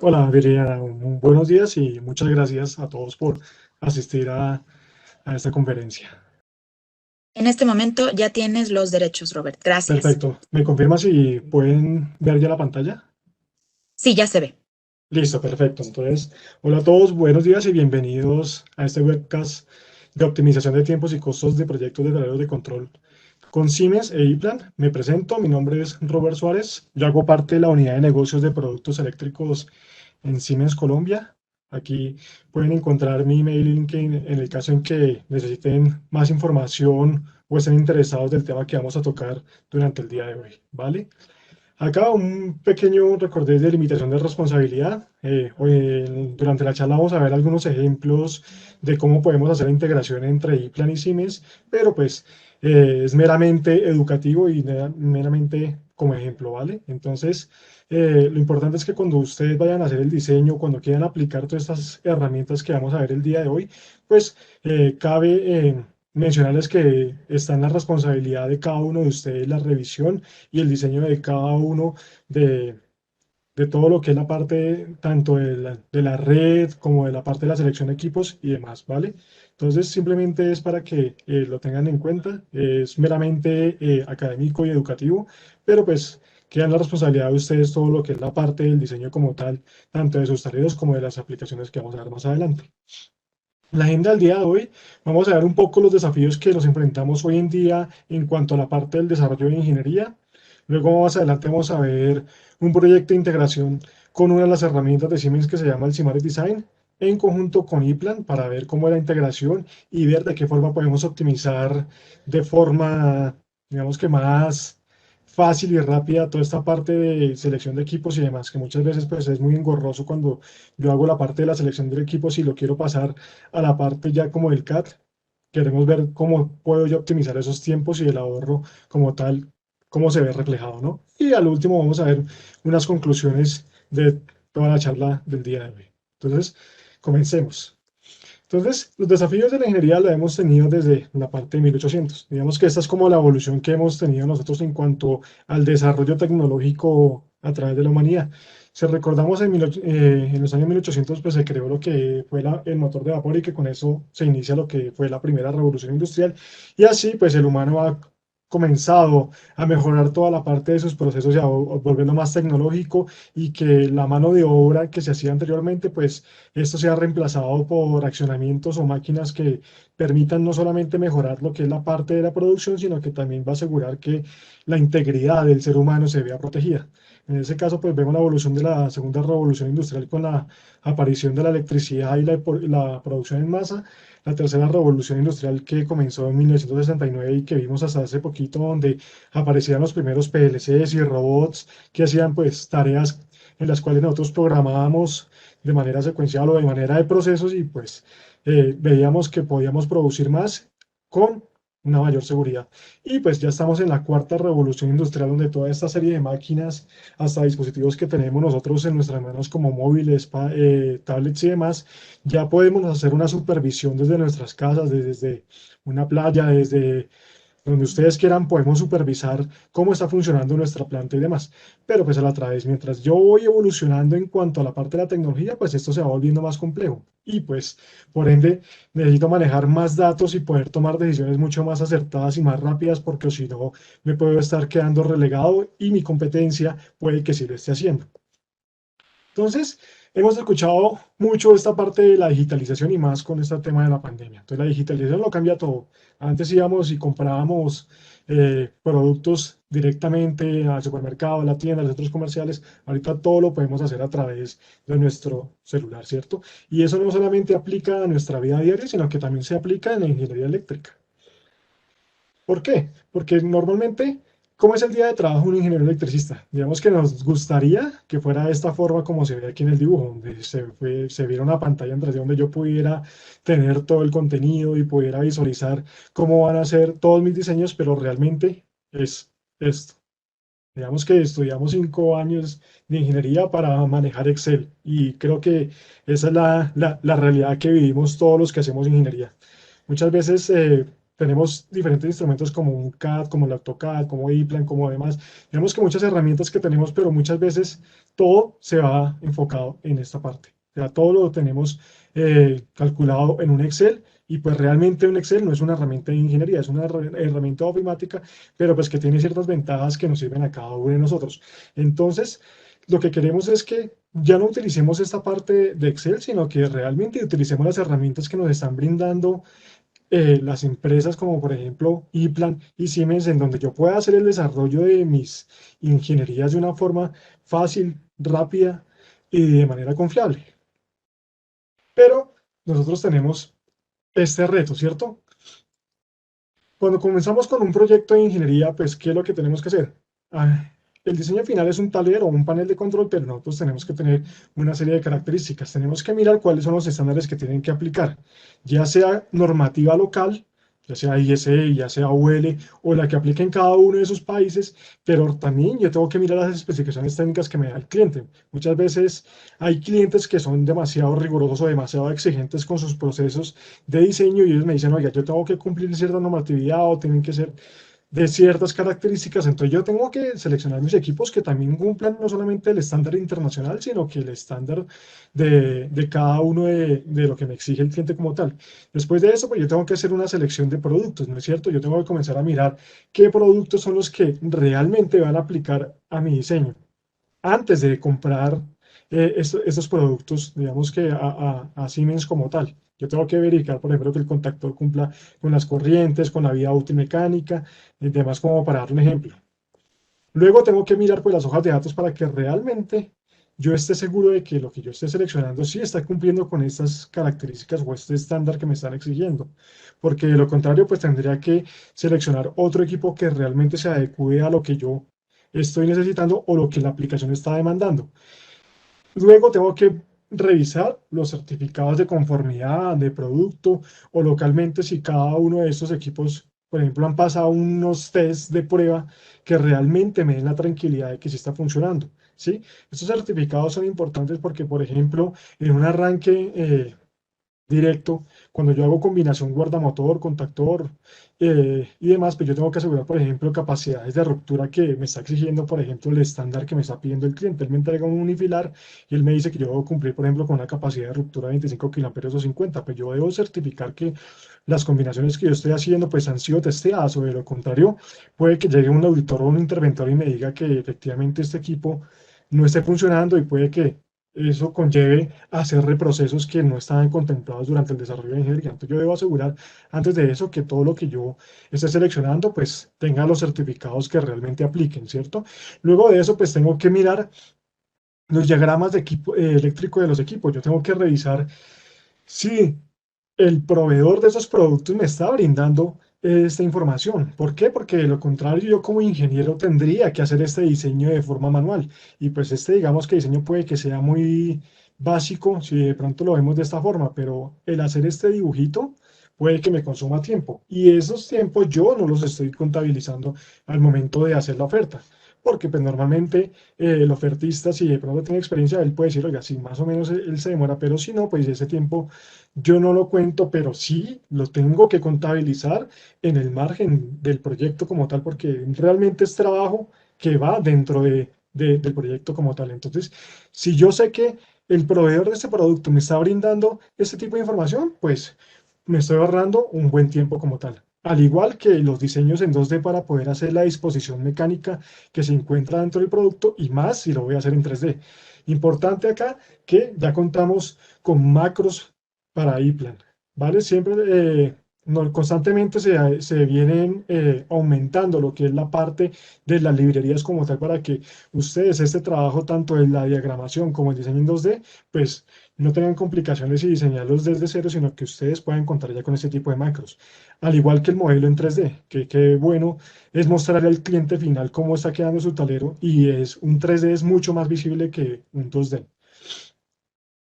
Hola, Viridiana, buenos días y muchas gracias a todos por asistir a esta conferencia. En este momento ya tienes los derechos, Robert. Gracias. Perfecto. ¿Me confirma si pueden ver ya la pantalla? Sí, ya se ve. Listo, perfecto. Entonces, hola a todos, buenos días y bienvenidos a este webcast de optimización de tiempos y costos de proyectos de tableros de control con Siemens e iPlan. Me presento, mi nombre es Robert Suárez. Yo hago parte de la unidad de negocios de productos eléctricos en Siemens Colombia. Aquí pueden encontrar mi email en el caso en que necesiten más información o estén interesados del tema que vamos a tocar durante el día de hoy, ¿vale? Acá un pequeño recordé de limitación de responsabilidad. Durante la charla vamos a ver algunos ejemplos de cómo podemos hacer la integración entre iPlan y Siemens, pero pues es meramente educativo y meramente como ejemplo, ¿vale? Entonces, lo importante es que cuando ustedes vayan a hacer el diseño, cuando quieran aplicar todas estas herramientas que vamos a ver el día de hoy, pues cabe mencionarles que está en la responsabilidad de cada uno de ustedes la revisión y el diseño de cada uno de, de todo lo que es la parte tanto de la red como de la parte de la selección de equipos y demás, ¿vale? Entonces simplemente es para que lo tengan en cuenta, es meramente académico y educativo, pero pues queda en la responsabilidad de ustedes todo lo que es la parte del diseño como tal, tanto de sus tareas como de las aplicaciones que vamos a ver más adelante. La agenda del día de hoy, vamos a ver un poco los desafíos que nos enfrentamos hoy en día en cuanto a la parte del desarrollo de ingeniería. Luego más adelante vamos a ver un proyecto de integración con una de las herramientas de Siemens que se llama el Simatic Design en conjunto con iPlan para ver cómo es la integración y ver de qué forma podemos optimizar de forma, digamos que más fácil y rápida toda esta parte de selección de equipos y demás, que muchas veces pues es muy engorroso cuando yo hago la parte de la selección del equipo si lo quiero pasar a la parte ya como del CAD. Queremos ver cómo puedo yo optimizar esos tiempos y el ahorro como tal, cómo se ve reflejado, ¿no? Y al último vamos a ver unas conclusiones de toda la charla del día de hoy. Entonces, comencemos. Entonces, los desafíos de la ingeniería la hemos tenido desde la parte de 1800. Digamos que esta es como la evolución que hemos tenido nosotros en cuanto al desarrollo tecnológico a través de la humanidad. Si recordamos en los años 1800, pues se creó lo que fue el motor de vapor y que con eso se inicia lo que fue la primera revolución industrial. Y así, pues el humano ha comenzado a mejorar toda la parte de sus procesos y a volverlo más tecnológico y que la mano de obra que se hacía anteriormente, pues esto sea reemplazado por accionamientos o máquinas que permitan no solamente mejorar lo que es la parte de la producción, sino que también va a asegurar que la integridad del ser humano se vea protegida. En ese caso, pues vemos la evolución de la segunda revolución industrial con la aparición de la electricidad y la producción en masa, la tercera revolución industrial que comenzó en 1969 y que vimos hasta hace poquito, donde aparecían los primeros PLCs y robots que hacían pues tareas en las cuales nosotros programábamos de manera secuencial o de manera de procesos y pues veíamos que podíamos producir más con una mayor seguridad. Y pues ya estamos en la cuarta revolución industrial donde toda esta serie de máquinas, hasta dispositivos que tenemos nosotros en nuestras manos como móviles, tablets y demás, ya podemos hacer una supervisión desde nuestras casas, desde una playa, desde donde ustedes quieran, podemos supervisar cómo está funcionando nuestra planta y demás. Pero pues a la través, mientras yo voy evolucionando en cuanto a la parte de la tecnología, pues esto se va volviendo más complejo. Y pues, por ende, necesito manejar más datos y poder tomar decisiones mucho más acertadas y más rápidas, porque si no, me puedo estar quedando relegado y mi competencia puede que sí lo esté haciendo. Entonces, hemos escuchado mucho esta parte de la digitalización y más con este tema de la pandemia. Entonces, la digitalización lo cambia todo. Antes íbamos y comprábamos productos directamente al supermercado, a la tienda, a los centros comerciales. Ahorita todo lo podemos hacer a través de nuestro celular, ¿cierto? Y eso no solamente aplica a nuestra vida diaria, sino que también se aplica en la ingeniería eléctrica. ¿Por qué? Porque normalmente, ¿cómo es el día de trabajo de un ingeniero electricista? Digamos que nos gustaría que fuera de esta forma como se ve aquí en el dibujo, donde se viera una pantalla en 3D donde yo pudiera tener todo el contenido y pudiera visualizar cómo van a ser todos mis diseños, pero realmente es esto. Digamos que estudiamos 5 años de ingeniería para manejar Excel y creo que esa es la realidad que vivimos todos los que hacemos ingeniería. Muchas veces tenemos diferentes instrumentos como un CAD, como el AutoCAD, como ePlan, como demás. Digamos que muchas herramientas que tenemos, pero muchas veces todo se va enfocado en esta parte. O sea, todo lo tenemos calculado en un Excel y pues realmente un Excel no es una herramienta de ingeniería, es una herramienta ofimática, pero pues que tiene ciertas ventajas que nos sirven a cada uno de nosotros. Entonces, lo que queremos es que ya no utilicemos esta parte de Excel, sino que realmente utilicemos las herramientas que nos están brindando las empresas como por ejemplo ePlan y Siemens, en donde yo pueda hacer el desarrollo de mis ingenierías de una forma fácil, rápida y de manera confiable. Pero nosotros tenemos este reto, ¿cierto? Cuando comenzamos con un proyecto de ingeniería, pues, ¿qué es lo que tenemos que hacer? Ah, el diseño final es un tablero o un panel de control, pero nosotros tenemos que tener una serie de características. Tenemos que mirar cuáles son los estándares que tienen que aplicar, ya sea normativa local, ya sea ISE, ya sea UL, o la que aplique en cada uno de esos países, pero también yo tengo que mirar las especificaciones técnicas que me da el cliente. Muchas veces hay clientes que son demasiado rigurosos o demasiado exigentes con sus procesos de diseño y ellos me dicen, oiga, yo tengo que cumplir cierta normatividad o tienen que ser de ciertas características, entonces yo tengo que seleccionar mis equipos que también cumplan no solamente el estándar internacional, sino que el estándar de cada uno de lo que me exige el cliente como tal. Después de eso, pues yo tengo que hacer una selección de productos, ¿no es cierto? Yo tengo que comenzar a mirar qué productos son los que realmente van a aplicar a mi diseño antes de comprar estos productos, digamos que a Siemens como tal. Yo tengo que verificar, por ejemplo, que el contactor cumpla con las corrientes, con la vida útil mecánica y demás, como para dar un ejemplo. Luego tengo que mirar pues, las hojas de datos para que realmente yo esté seguro de que lo que yo esté seleccionando sí está cumpliendo con estas características o este estándar que me están exigiendo. Porque de lo contrario, pues tendría que seleccionar otro equipo que realmente se adecue a lo que yo estoy necesitando o lo que la aplicación está demandando. Luego tengo que revisar los certificados de conformidad de producto o localmente si cada uno de estos equipos, por ejemplo, han pasado unos test de prueba que realmente me den la tranquilidad de que sí está funcionando, ¿sí? Estos certificados son importantes porque, por ejemplo, en un arranque directo, cuando yo hago combinación guardamotor, contactor y demás, pues yo tengo que asegurar, por ejemplo, capacidades de ruptura que me está exigiendo, por ejemplo, el estándar que me está pidiendo el cliente. Él me entrega un unifilar y él me dice que yo debo cumplir, por ejemplo, con una capacidad de ruptura de 25 kiloamperios o 50, pues yo debo certificar que las combinaciones que yo estoy haciendo pues han sido testeadas o de lo contrario, puede que llegue un auditor o un interventor y me diga que efectivamente este equipo no esté funcionando y puede que eso conlleve a hacer reprocesos que no estaban contemplados durante el desarrollo de ingeniería. Entonces yo debo asegurar antes de eso que todo lo que yo esté seleccionando pues tenga los certificados que realmente apliquen, ¿cierto? Luego de eso pues tengo que mirar los diagramas de equipo eléctrico de los equipos. Yo tengo que revisar si el proveedor de esos productos me está brindando esta información. ¿Por qué? Porque de lo contrario yo como ingeniero tendría que hacer este diseño de forma manual. Y pues este digamos que diseño puede que sea muy básico si de pronto lo vemos de esta forma, pero el hacer este dibujito puede que me consuma tiempo. Y esos tiempos yo no los estoy contabilizando al momento de hacer la oferta. Porque pues normalmente el ofertista, si de pronto tiene experiencia, él puede decir, oiga, sí, más o menos él se demora, pero si no, pues ese tiempo yo no lo cuento, pero sí lo tengo que contabilizar en el margen del proyecto como tal, porque realmente es trabajo que va dentro del proyecto como tal. Entonces, si yo sé que el proveedor de este producto me está brindando este tipo de información, pues me estoy ahorrando un buen tiempo como tal. Al igual que los diseños en 2D para poder hacer la disposición mecánica que se encuentra dentro del producto y más si lo voy a hacer en 3D. Importante acá que ya contamos con macros para iPlan, ¿vale? Siempre, constantemente se vienen aumentando lo que es la parte de las librerías como tal para que ustedes este trabajo tanto en la diagramación como el diseño en 2D, pues no tengan complicaciones y diseñarlos desde cero, sino que ustedes puedan contar ya con este tipo de macros. Al igual que el modelo en 3D, que bueno es mostrarle al cliente final cómo está quedando su tablero y es un 3D es mucho más visible que un 2D.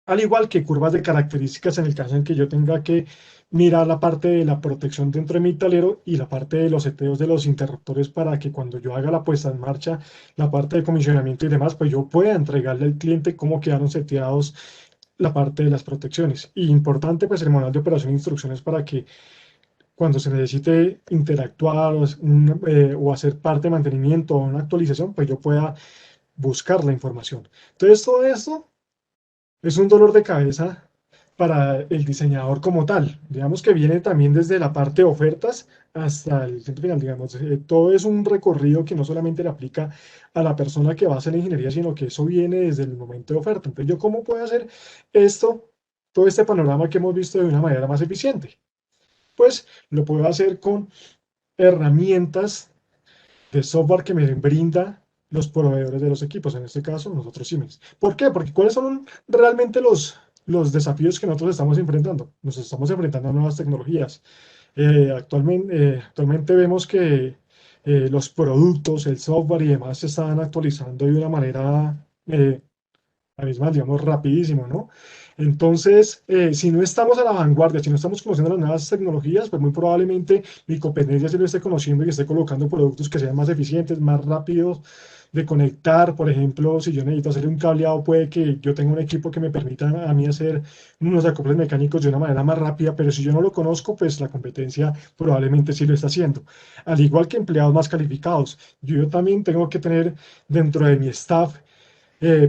Al igual que curvas de características en el caso en que yo tenga que mirar la parte de la protección dentro de mi tablero y la parte de los seteos de los interruptores para que cuando yo haga la puesta en marcha, la parte de comisionamiento y demás, pues yo pueda entregarle al cliente cómo quedaron seteados la parte de las protecciones. Y importante, pues el manual de operación e instrucciones para que cuando se necesite interactuar o hacer parte de mantenimiento o una actualización, pues yo pueda buscar la información. Entonces, todo esto es un dolor de cabeza para el diseñador como tal. Digamos que viene también desde la parte de ofertas hasta el centro final, digamos. Todo es un recorrido que no solamente le aplica a la persona que va a hacer la ingeniería, sino que eso viene desde el momento de oferta. Entonces, ¿yo cómo puedo hacer esto, todo este panorama que hemos visto de una manera más eficiente? Pues lo puedo hacer con herramientas de software que me brinda los proveedores de los equipos, en este caso nosotros Siemens. ¿Por qué? Porque ¿cuáles son realmente los desafíos que nosotros estamos enfrentando? Nos estamos enfrentando a nuevas tecnologías. Actualmente vemos que los productos, el software y demás se están actualizando de una manera la misma, digamos, rapidísimo, ¿no? Entonces, si no estamos a la vanguardia, si no estamos conociendo las nuevas tecnologías, pues muy probablemente mi competencia sí lo esté conociendo y esté colocando productos que sean más eficientes, más rápidos de conectar. Por ejemplo, si yo necesito hacer un cableado, puede que yo tenga un equipo que me permita a mí hacer unos acoples mecánicos de una manera más rápida, pero si yo no lo conozco, pues la competencia probablemente sí lo está haciendo. Al igual que empleados más calificados, yo también tengo que tener dentro de mi staff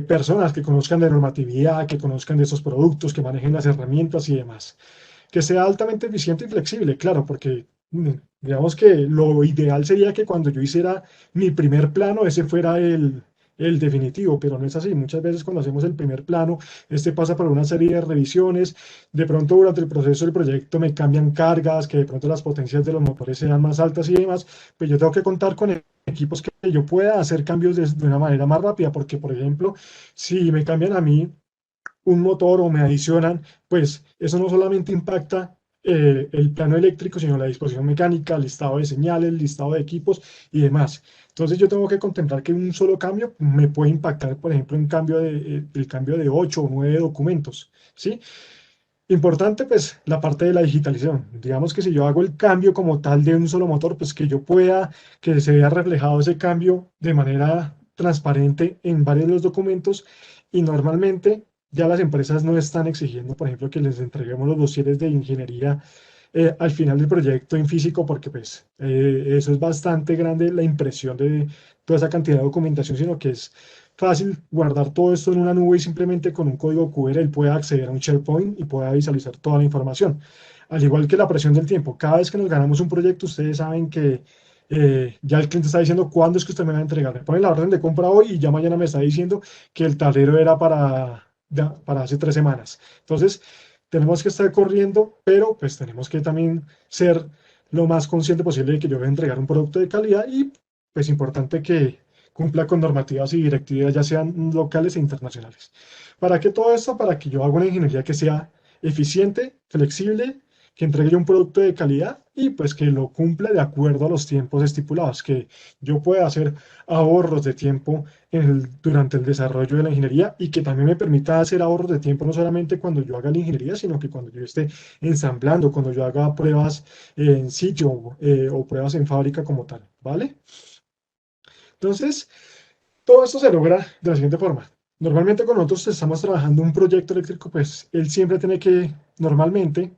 personas que conozcan de normatividad, que conozcan de esos productos, que manejen las herramientas y demás. Que sea altamente eficiente y flexible, claro, porque digamos que lo ideal sería que cuando yo hiciera mi primer plano, ese fuera el definitivo, pero no es así. Muchas veces cuando hacemos el primer plano, este pasa por una serie de revisiones, de pronto durante el proceso del proyecto me cambian cargas, que de pronto las potencias de los motores sean más altas y demás, pues yo tengo que contar con equipos que yo pueda hacer cambios de una manera más rápida, porque por ejemplo, si me cambian a mí un motor o me adicionan, pues eso no solamente impacta el plano eléctrico, sino la disposición mecánica, el listado de señales, el listado de equipos y demás. Entonces yo tengo que contemplar que un solo cambio me puede impactar, por ejemplo, el cambio de 8 o 9 documentos, ¿sí? Importante, pues, la parte de la digitalización. Digamos que si yo hago el cambio como tal de un solo motor, pues que yo pueda, que se vea reflejado ese cambio de manera transparente en varios de los documentos y normalmente ya las empresas no están exigiendo, por ejemplo, que les entreguemos los dosieres de ingeniería al final del proyecto en físico, porque pues eso es bastante grande la impresión de toda esa cantidad de documentación, sino que es fácil guardar todo esto en una nube y simplemente con un código QR él pueda acceder a un SharePoint y pueda visualizar toda la información. Al igual que la presión del tiempo, cada vez que nos ganamos un proyecto, ustedes saben que ya el cliente está diciendo cuándo es que usted me va a entregar. Me pone la orden de compra hoy y ya mañana me está diciendo que el tablero era para hace 3 semanas. Entonces, tenemos que estar corriendo, pero pues tenemos que también ser lo más consciente posible de que yo voy a entregar un producto de calidad y pues importante que cumpla con normativas y directivas, ya sean locales e internacionales. ¿Para qué todo esto? Para que yo haga una ingeniería que sea eficiente, flexible, que entregue un producto de calidad y pues que lo cumpla de acuerdo a los tiempos estipulados, que yo pueda hacer ahorros de tiempo durante el desarrollo de la ingeniería y que también me permita hacer ahorros de tiempo no solamente cuando yo haga la ingeniería, sino que cuando yo esté ensamblando, cuando yo haga pruebas en sitio o pruebas en fábrica como tal, ¿vale? Entonces, todo esto se logra de la siguiente forma. Normalmente cuando nosotros estamos trabajando un proyecto eléctrico, pues él siempre tiene que, normalmente,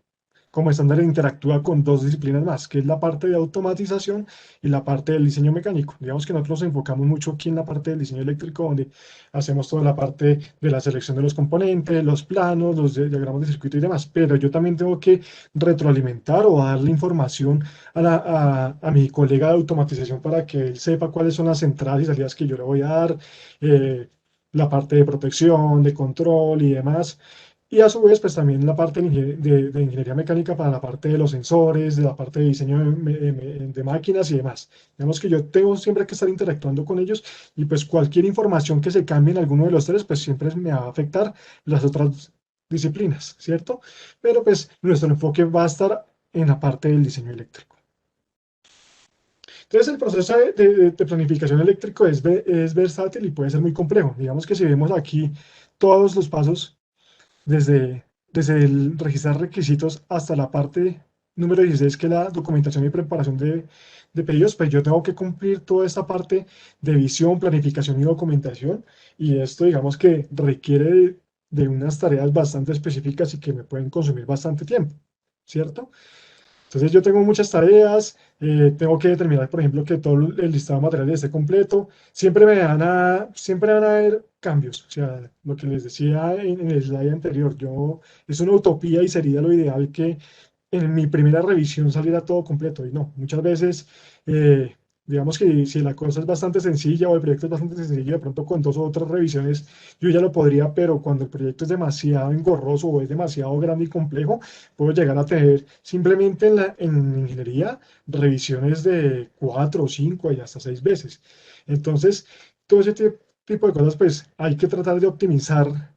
como estándar, interactúa con dos disciplinas más, que es la parte de automatización y la parte del diseño mecánico. Digamos que nosotros nos enfocamos mucho aquí en la parte del diseño eléctrico, donde hacemos toda la parte de la selección de los componentes, los planos, los diagramas de circuito y demás. Pero yo también tengo que retroalimentar o darle información a mi colega de automatización para que él sepa cuáles son las entradas y salidas que yo le voy a dar, eh, la parte de protección, de control y demás. Y a su vez, pues también la parte de ingeniería mecánica para la parte de los sensores, de la parte de diseño de máquinas y demás. Digamos que yo tengo siempre que estar interactuando con ellos y pues cualquier información que se cambie en alguno de los tres, pues siempre me va a afectar las otras disciplinas, ¿cierto? Pero pues nuestro enfoque va a estar en la parte del diseño eléctrico. Entonces, el proceso de planificación eléctrico es versátil y puede ser muy complejo. Digamos que si vemos aquí todos los pasos, desde el registrar requisitos hasta la parte número 16, que es la documentación y preparación de pedidos, pues yo tengo que cumplir toda esta parte de visión, planificación y documentación. Y esto, digamos que requiere de unas tareas bastante específicas y que me pueden consumir bastante tiempo, ¿cierto? Entonces yo tengo muchas tareas, tengo que determinar, por ejemplo, que todo el listado de materiales esté completo. Siempre van a haber cambios. O sea, lo que les decía en el slide anterior, es una utopía y sería lo ideal que en mi primera revisión saliera todo completo. Y no, muchas veces, eh, digamos que si la cosa es bastante sencilla o el proyecto es bastante sencillo, de pronto con dos o otras revisiones yo ya lo podría, pero cuando el proyecto es demasiado engorroso o es demasiado grande y complejo, puedo llegar a tener simplemente en ingeniería revisiones de 4, 5 y hasta 6 veces. Entonces, todo ese tipo de cosas, pues hay que tratar de optimizar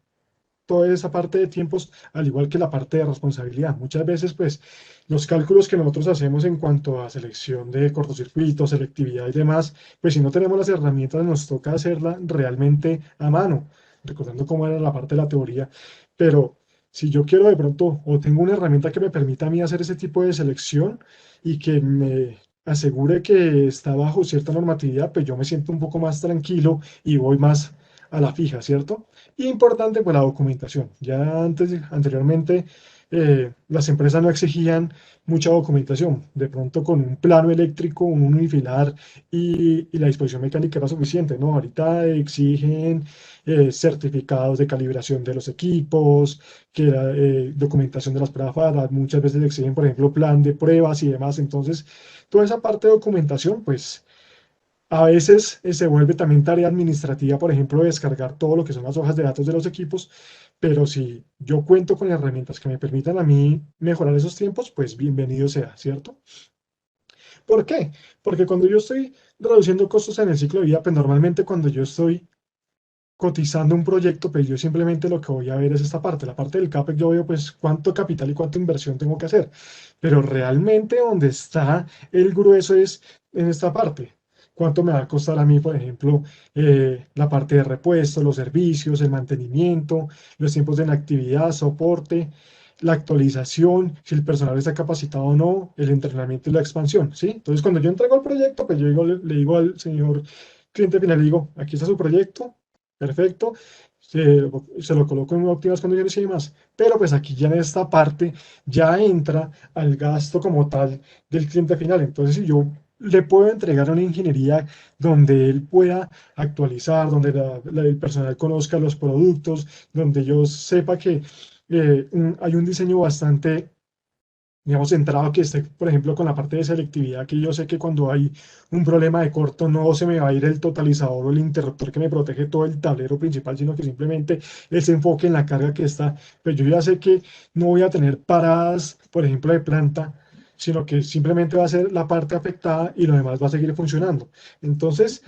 toda esa parte de tiempos, al igual que la parte de responsabilidad. Muchas veces, pues, los cálculos que nosotros hacemos en cuanto a selección de cortocircuitos, selectividad y demás, pues si no tenemos las herramientas, nos toca hacerla realmente a mano, recordando cómo era la parte de la teoría. Pero si yo quiero de pronto, o tengo una herramienta que me permita a mí hacer ese tipo de selección y que me asegure que está bajo cierta normatividad, pues yo me siento un poco más tranquilo y voy más a la fija, ¿cierto? Y importante, pues la documentación. Ya anteriormente, las empresas no exigían mucha documentación. De pronto con un plano eléctrico, un unifilar y la disposición mecánica era suficiente, ¿no? Ahorita exigen certificados de calibración de los equipos, documentación de las pruebas FARA, muchas veces exigen, por ejemplo, plan de pruebas y demás. Entonces, toda esa parte de documentación, pues a veces se vuelve también tarea administrativa, por ejemplo, descargar todo lo que son las hojas de datos de los equipos, pero si yo cuento con herramientas que me permitan a mí mejorar esos tiempos, pues bienvenido sea, ¿cierto? ¿Por qué? Porque cuando yo estoy reduciendo costos en el ciclo de vida, pues normalmente cuando yo estoy cotizando un proyecto, pues yo simplemente lo que voy a ver es esta parte, la parte del CAPEX, yo veo pues cuánto capital y cuánta inversión tengo que hacer, pero realmente donde está el grueso es en esta parte. ¿Cuánto me va a costar a mí, por ejemplo, la parte de repuesto, los servicios, el mantenimiento, los tiempos de inactividad, soporte, la actualización, si el personal está capacitado o no, el entrenamiento y la expansión, ¿sí? Entonces, cuando yo entrego el proyecto, pues yo le digo al señor cliente final, le digo, aquí está su proyecto, perfecto, se lo coloco en óptimas condiciones y demás. Pero pues aquí ya en esta parte ya entra al gasto como tal del cliente final. Entonces, si yo le puedo entregar una ingeniería donde él pueda actualizar, donde el personal conozca los productos, donde yo sepa que hay un diseño bastante, digamos, centrado que esté, por ejemplo, con la parte de selectividad, que yo sé que cuando hay un problema de corto no se me va a ir el totalizador o el interruptor que me protege todo el tablero principal, sino que simplemente ese enfoque en la carga que está, pues yo ya sé que no voy a tener paradas, por ejemplo, de planta, sino que simplemente va a ser la parte afectada y lo demás va a seguir funcionando. Entonces,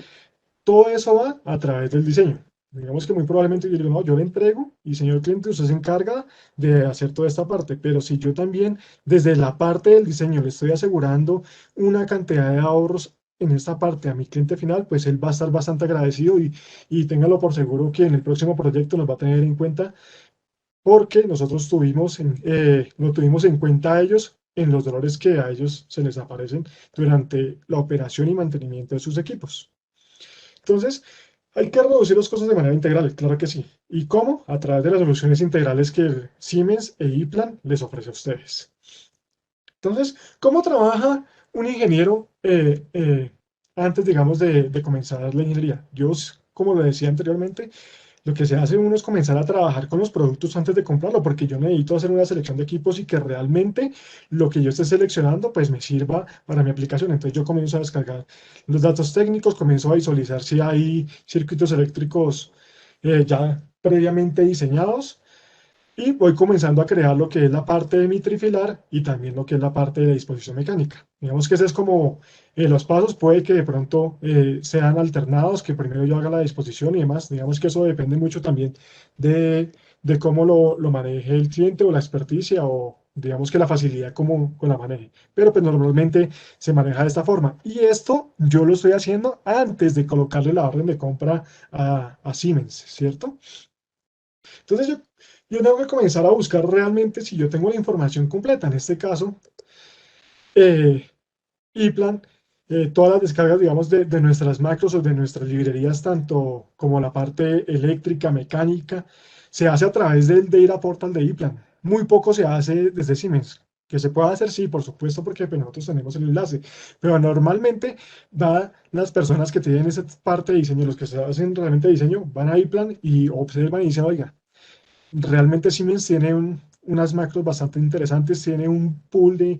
todo eso va a través del diseño. Digamos que muy probablemente yo digo, no, yo le entrego y señor cliente, usted se encarga de hacer toda esta parte, pero si yo también desde la parte del diseño le estoy asegurando una cantidad de ahorros en esta parte a mi cliente final, pues él va a estar bastante agradecido y téngalo por seguro que en el próximo proyecto nos va a tener en cuenta porque nosotros lo tuvimos en cuenta a ellos en los dolores que a ellos se les aparecen durante la operación y mantenimiento de sus equipos. Entonces, hay que reducir los costos de manera integral, claro que sí. ¿Y cómo? A través de las soluciones integrales que Siemens e ePlan les ofrece a ustedes. Entonces, ¿cómo trabaja un ingeniero antes, digamos, de comenzar la ingeniería? Yo, como lo decía anteriormente, lo que se hace uno es comenzar a trabajar con los productos antes de comprarlo, porque yo necesito hacer una selección de equipos y que realmente lo que yo esté seleccionando pues me sirva para mi aplicación. Entonces yo comienzo a descargar los datos técnicos, comienzo a visualizar si hay circuitos eléctricos ya previamente diseñados y voy comenzando a crear lo que es la parte de mi trifilar y también lo que es la parte de disposición mecánica. Digamos que ese es como los pasos, puede que de pronto sean alternados, que primero yo haga la disposición y demás. Digamos que eso depende mucho también de cómo lo maneje el cliente o la experticia o digamos que la facilidad como con la maneje. Pero pues normalmente se maneja de esta forma. Y esto yo lo estoy haciendo antes de colocarle la orden de compra a Siemens, ¿cierto? Entonces yo tengo que comenzar a buscar realmente si yo tengo la información completa. En este caso, eh, ePlan, todas las descargas, digamos, de nuestras macros o de nuestras librerías, tanto como la parte eléctrica, mecánica, se hace a través del Data Portal de ePlan. Muy poco se hace desde Siemens. Que se pueda hacer, sí, por supuesto, porque pues, nosotros tenemos el enlace, pero normalmente las personas que tienen esa parte de diseño, los que se hacen realmente diseño, van a iPlan y observan y dicen, oiga, realmente Siemens tiene unas macros bastante interesantes, tiene un pool de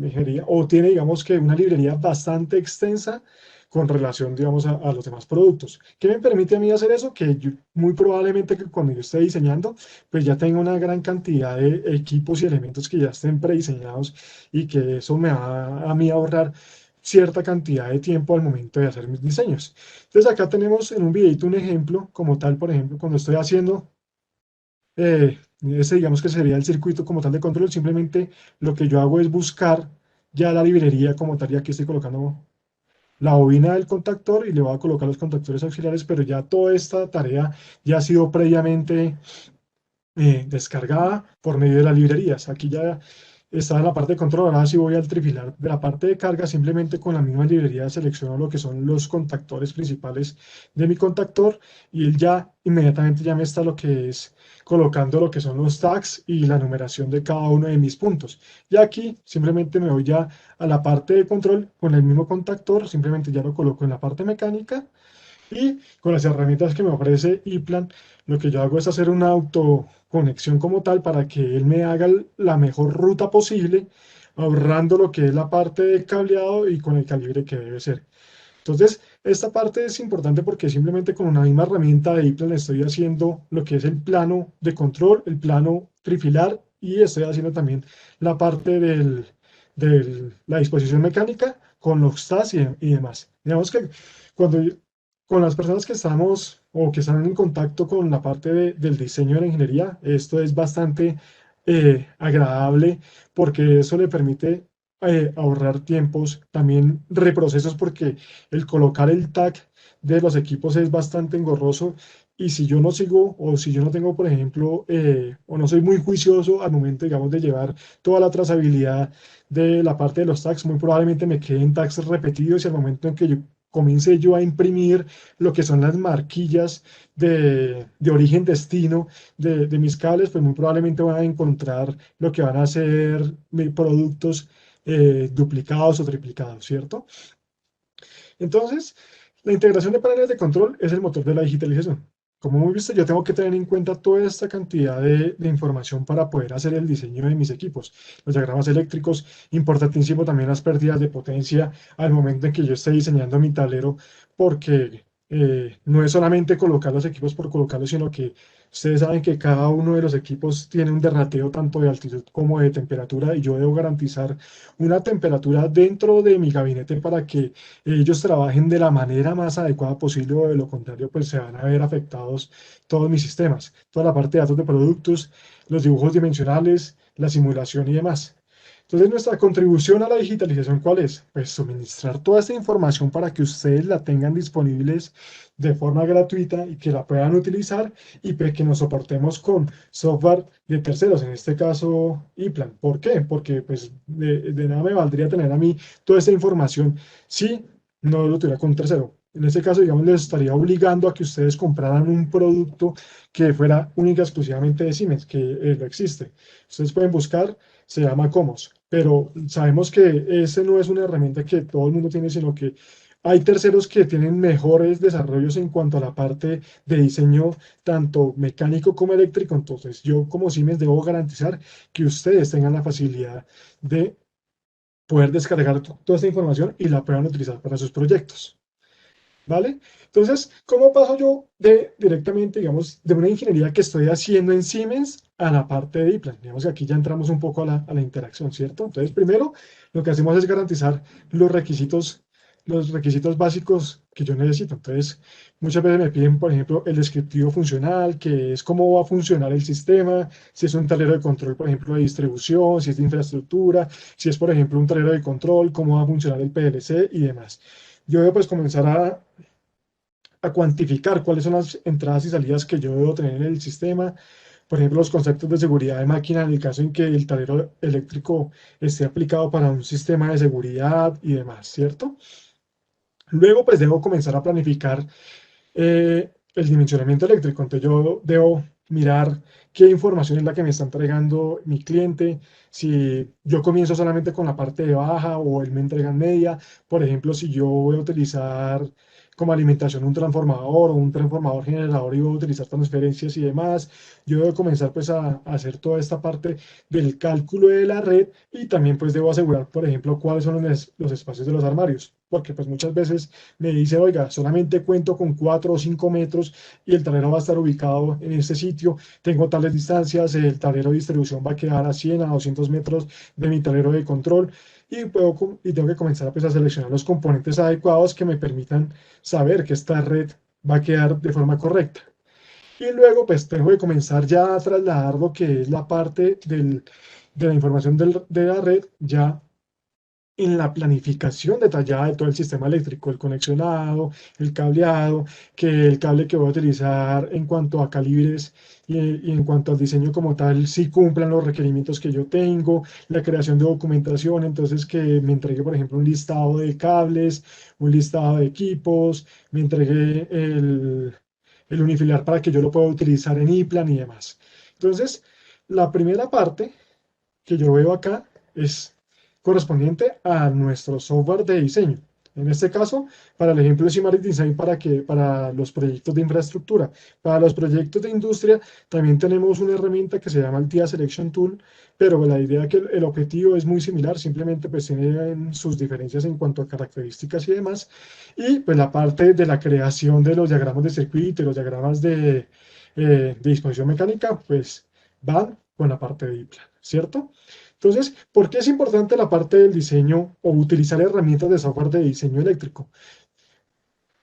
ingeniería o tiene, digamos que una librería bastante extensa con relación, digamos, a los demás productos. ¿Qué me permite a mí hacer eso? Que muy probablemente que cuando yo esté diseñando, pues ya tenga una gran cantidad de equipos y elementos que ya estén prediseñados y que eso me va a mí ahorrar cierta cantidad de tiempo al momento de hacer mis diseños. Entonces acá tenemos en un videito un ejemplo como tal, por ejemplo, cuando estoy haciendo ese digamos que sería el circuito como tal de control. Simplemente lo que yo hago es buscar ya la librería como tal, y aquí estoy colocando la bobina del contactor y le voy a colocar los contactores auxiliares, pero ya toda esta tarea ya ha sido previamente descargada por medio de las librerías. Aquí ya está en la parte de control. Ahora sí voy al trifilar de la parte de carga, simplemente con la misma librería selecciono lo que son los contactores principales de mi contactor y él ya inmediatamente ya me está lo que es colocando lo que son los tags y la numeración de cada uno de mis puntos. Y aquí simplemente me voy ya a la parte de control con el mismo contactor, simplemente ya lo coloco en la parte mecánica y con las herramientas que me ofrece iPlan, lo que yo hago es hacer una autoconexión como tal para que él me haga la mejor ruta posible, ahorrando lo que es la parte de cableado y con el calibre que debe ser. Entonces, esta parte es importante porque simplemente con una misma herramienta de iPlan estoy haciendo lo que es el plano de control, el plano trifilar y estoy haciendo también la parte de la disposición mecánica con los TAS y demás. Digamos que cuando con las personas que estamos o que están en contacto con la parte del diseño de la ingeniería, esto es bastante agradable porque eso le permite ahorrar tiempos, también reprocesos, porque el colocar el tag de los equipos es bastante engorroso y si yo no sigo o si yo no tengo, por ejemplo, o no soy muy juicioso al momento, digamos, de llevar toda la trazabilidad de la parte de los tags, muy probablemente me queden tags repetidos y al momento en que yo comience yo a imprimir lo que son las marquillas de origen destino de mis cables, pues muy probablemente van a encontrar lo que van a ser productos duplicados o triplicados, ¿cierto? Entonces, la integración de paneles de control es el motor de la digitalización. Como hemos visto, yo tengo que tener en cuenta toda esta cantidad de información para poder hacer el diseño de mis equipos. Los diagramas eléctricos, importantísimo también las pérdidas de potencia al momento en que yo esté diseñando mi tablero, porque no es solamente colocar los equipos por colocarlos, sino que ustedes saben que cada uno de los equipos tiene un derrateo tanto de altitud como de temperatura y yo debo garantizar una temperatura dentro de mi gabinete para que ellos trabajen de la manera más adecuada posible o de lo contrario pues se van a ver afectados todos mis sistemas, toda la parte de datos de productos, los dibujos dimensionales, la simulación y demás. Entonces, nuestra contribución a la digitalización, ¿cuál es? Pues suministrar toda esta información para que ustedes la tengan disponibles de forma gratuita y que la puedan utilizar y pues que nos soportemos con software de terceros, en este caso iPlan. ¿Por qué? Porque pues de nada me valdría tener a mí toda esta información si no lo tuviera con un tercero. En este caso, digamos, les estaría obligando a que ustedes compraran un producto que fuera única exclusivamente de Siemens, que lo existe. Ustedes pueden buscar, se llama Comos, pero sabemos que ese no es una herramienta que todo el mundo tiene, sino que hay terceros que tienen mejores desarrollos en cuanto a la parte de diseño, tanto mecánico como eléctrico. Entonces, yo como Siemens debo garantizar que ustedes tengan la facilidad de poder descargar toda esta información y la puedan utilizar para sus proyectos. ¿Vale? Entonces, ¿cómo paso yo de directamente, digamos, de una ingeniería que estoy haciendo en Siemens a la parte de iPlan? Digamos que aquí ya entramos un poco a la interacción, ¿cierto? Entonces, primero, lo que hacemos es garantizar los requisitos básicos que yo necesito. Entonces, muchas veces me piden, por ejemplo, el descriptivo funcional, que es cómo va a funcionar el sistema, si es un tablero de control, por ejemplo, de distribución, si es de infraestructura, si es, por ejemplo, un tablero de control, cómo va a funcionar el PLC y demás. Yo debo pues comenzar a cuantificar cuáles son las entradas y salidas que yo debo tener en el sistema, por ejemplo, los conceptos de seguridad de máquina en el caso en que el tablero eléctrico esté aplicado para un sistema de seguridad y demás, ¿cierto? Luego, pues debo comenzar a planificar el dimensionamiento eléctrico. Entonces, yo debo mirar qué información es la que me está entregando mi cliente, si yo comienzo solamente con la parte de baja o él me entrega en media. Por ejemplo, si yo voy a utilizar como alimentación un transformador o un transformador generador y voy a utilizar transferencias y demás, yo debo comenzar pues a hacer toda esta parte del cálculo de la red y también pues debo asegurar, por ejemplo, cuáles son los espacios de los armarios, porque pues muchas veces me dice, oiga, solamente cuento con 4 o 5 metros y el tablero va a estar ubicado en este sitio, tengo tales distancias, el tablero de distribución va a quedar a 100, a 200 metros de mi tablero de control y tengo que comenzar pues, a seleccionar los componentes adecuados que me permitan saber que esta red va a quedar de forma correcta. Y luego pues tengo que comenzar ya a trasladar lo que es la parte de la información de la red ya en la planificación detallada de todo el sistema eléctrico, el conexionado, el cableado, que el cable que voy a utilizar en cuanto a calibres y en cuanto al diseño como tal, si cumplan los requerimientos que yo tengo, la creación de documentación, entonces que me entregue, por ejemplo, un listado de cables, un listado de equipos, me entregue el unifilar para que yo lo pueda utilizar en iPlan y demás. Entonces, la primera parte que yo veo acá es correspondiente a nuestro software de diseño. En este caso, para el ejemplo de Simaric Design, para los proyectos de infraestructura. Para los proyectos de industria, también tenemos una herramienta que se llama el TIA Selection Tool, pero la idea es que el objetivo es muy similar, simplemente pues tiene sus diferencias en cuanto a características y demás. Y pues la parte de la creación de los diagramas de circuito y los diagramas de disposición mecánica, pues van con la parte de IPLAN, ¿cierto? Entonces, ¿por qué es importante la parte del diseño o utilizar herramientas de software de diseño eléctrico?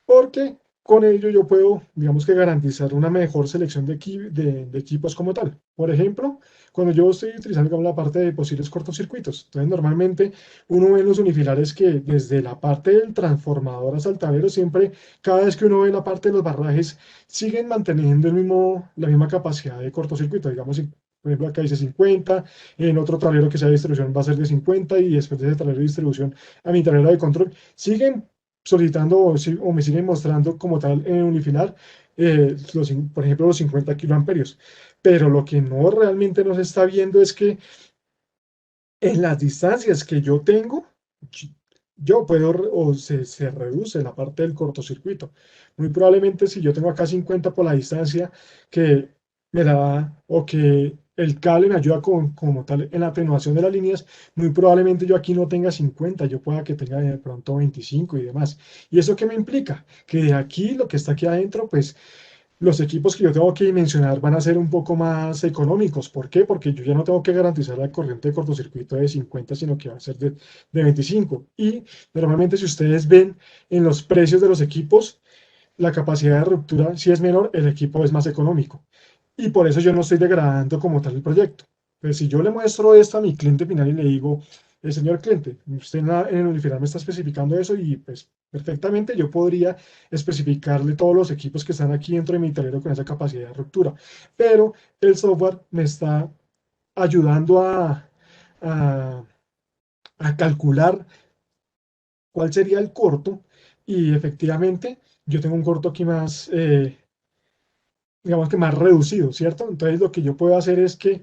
Porque con ello yo puedo, digamos que garantizar una mejor selección de equipos como tal. Por ejemplo, cuando yo estoy utilizando digamos, la parte de posibles cortocircuitos, entonces normalmente uno ve en los unifilares que desde la parte del transformador hasta el tablero, siempre, cada vez que uno ve la parte de los barrajes, siguen manteniendo la misma capacidad de cortocircuito. Digamos, por ejemplo, acá dice 50, en otro tablero que sea de distribución va a ser de 50 y después de ese tablero de distribución a mi tablero de control, siguen solicitando o me siguen mostrando como tal en Unifilar, por ejemplo, los 50 kiloamperios. Pero lo que no realmente nos está viendo es que en las distancias que yo tengo, yo puedo, se reduce la parte del cortocircuito. Muy probablemente si yo tengo acá 50 por la distancia que me da, o que el cable me ayuda como tal en la atenuación de las líneas, muy probablemente yo aquí no tenga 50, yo pueda que tenga de pronto 25 y demás. ¿Y eso qué me implica? Que de aquí, lo que está aquí adentro, pues los equipos que yo tengo que dimensionar van a ser un poco más económicos. ¿Por qué? Porque yo ya no tengo que garantizar la corriente de cortocircuito de 50, sino que va a ser de 25. Y normalmente si ustedes ven en los precios de los equipos, la capacidad de ruptura, si es menor, el equipo es más económico. Y por eso yo no estoy degradando como tal el proyecto. Pues si yo le muestro esto a mi cliente final y le digo, señor cliente, usted en el Unifilar me está especificando eso y pues perfectamente yo podría especificarle todos los equipos que están aquí dentro de mi tablero con esa capacidad de ruptura. Pero el software me está ayudando a, a calcular cuál sería el corto y efectivamente yo tengo un corto aquí más, digamos que más reducido, ¿cierto? Entonces lo que yo puedo hacer es que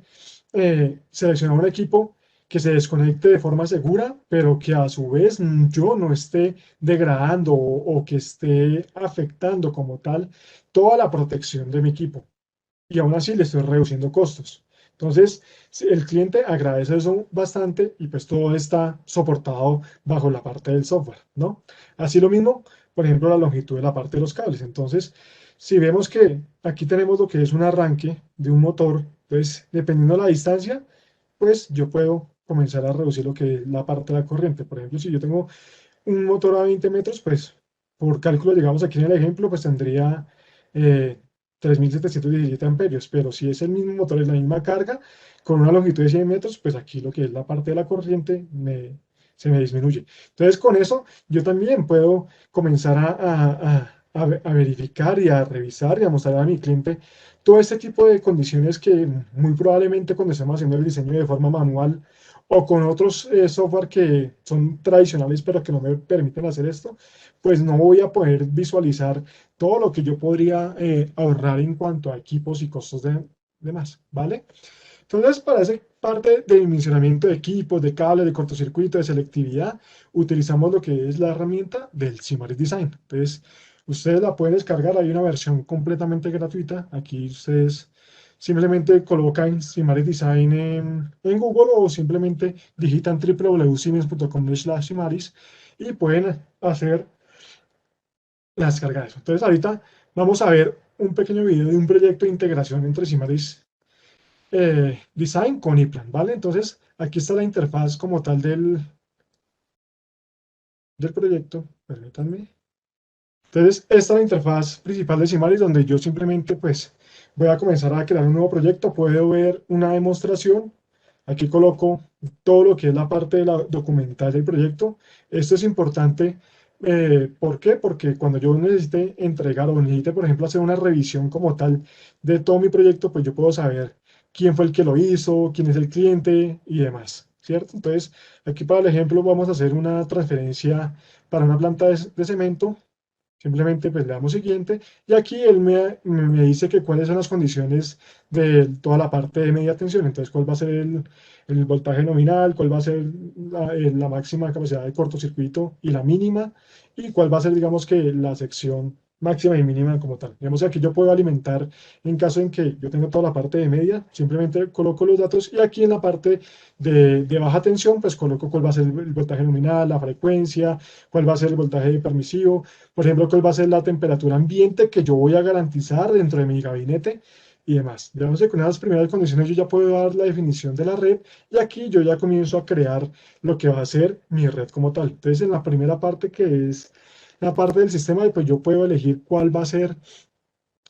seleccionar un equipo que se desconecte de forma segura, pero que a su vez yo no esté degradando o que esté afectando como tal toda la protección de mi equipo. Y aún así le estoy reduciendo costos. Entonces, el cliente agradece eso bastante y pues todo está soportado bajo la parte del software, ¿no? Así lo mismo, por ejemplo, la longitud de la parte de los cables. Entonces, si vemos que aquí tenemos lo que es un arranque de un motor, pues dependiendo de la distancia, pues yo puedo comenzar a reducir lo que es la parte de la corriente. Por ejemplo, si yo tengo un motor a 20 metros, pues por cálculo, digamos aquí en el ejemplo, pues tendría 3.717 amperios, pero si es el mismo motor, es la misma carga, con una longitud de 100 metros, pues aquí lo que es la parte de la corriente se me disminuye. Entonces con eso yo también puedo comenzar a verificar y a revisar y a mostrar a mi cliente todo este tipo de condiciones que muy probablemente cuando estemos haciendo el diseño de forma manual o con otros software que son tradicionales pero que no me permiten hacer esto, pues no voy a poder visualizar todo lo que yo podría ahorrar en cuanto a equipos y costos de más, ¿vale? Entonces, para esa parte de dimensionamiento de equipos, de cables, de cortocircuito, de selectividad, utilizamos lo que es la herramienta del Simaris Design. Entonces, ustedes la pueden descargar, hay una versión completamente gratuita. Aquí ustedes simplemente colocan Simaris Design en Google o simplemente digitan www.siemens.com/simaris y pueden hacer la descarga de eso. Entonces, ahorita vamos a ver un pequeño video de un proyecto de integración entre Simaris Design con ePlan, ¿vale? Entonces, aquí está la interfaz como tal del proyecto, permítanme. Entonces, esta es la interfaz principal de Simaris, donde yo simplemente, pues, voy a comenzar a crear un nuevo proyecto. Puedo ver una demostración. Aquí coloco todo lo que es la parte de la documental del proyecto. Esto es importante. ¿Por qué? Porque cuando yo necesite entregar o necesite, por ejemplo, hacer una revisión como tal de todo mi proyecto, pues yo puedo saber quién fue el que lo hizo, quién es el cliente y demás, ¿cierto? Entonces, aquí para el ejemplo vamos a hacer una transferencia para una planta de cemento. Simplemente pues le damos siguiente y aquí él me dice que cuáles son las condiciones de toda la parte de media tensión. Entonces, cuál va a ser el voltaje nominal, cuál va a ser la máxima capacidad de cortocircuito y la mínima, y cuál va a ser, digamos que, la sección máxima y mínima como tal. Digamos que aquí yo puedo alimentar en caso en que yo tenga toda la parte de media, simplemente coloco los datos y aquí en la parte de baja tensión, pues coloco cuál va a ser el voltaje nominal, la frecuencia, cuál va a ser el voltaje permisivo, por ejemplo, cuál va a ser la temperatura ambiente que yo voy a garantizar dentro de mi gabinete y demás. Digamos que con esas primeras condiciones yo ya puedo dar la definición de la red y aquí yo ya comienzo a crear lo que va a ser mi red como tal. Entonces, en la primera parte que es la parte del sistema, pues yo puedo elegir cuál va a ser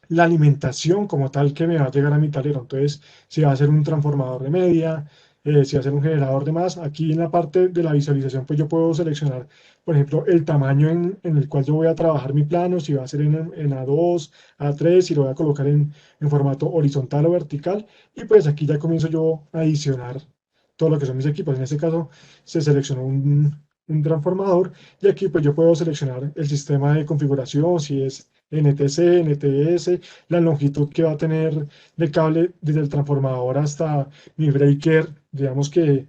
la alimentación como tal que me va a llegar a mi tablero. Entonces, si va a ser un transformador de media, si va a ser un generador de más, aquí en la parte de la visualización, pues yo puedo seleccionar, por ejemplo, el tamaño en el cual yo voy a trabajar mi plano, si va a ser en A2, A3, si lo voy a colocar en formato horizontal o vertical. Y pues aquí ya comienzo yo a adicionar todo lo que son mis equipos. En este caso, se seleccionó un transformador y aquí pues yo puedo seleccionar el sistema de configuración, si es NTC, NTS, la longitud que va a tener de cable desde el transformador hasta mi breaker, digamos que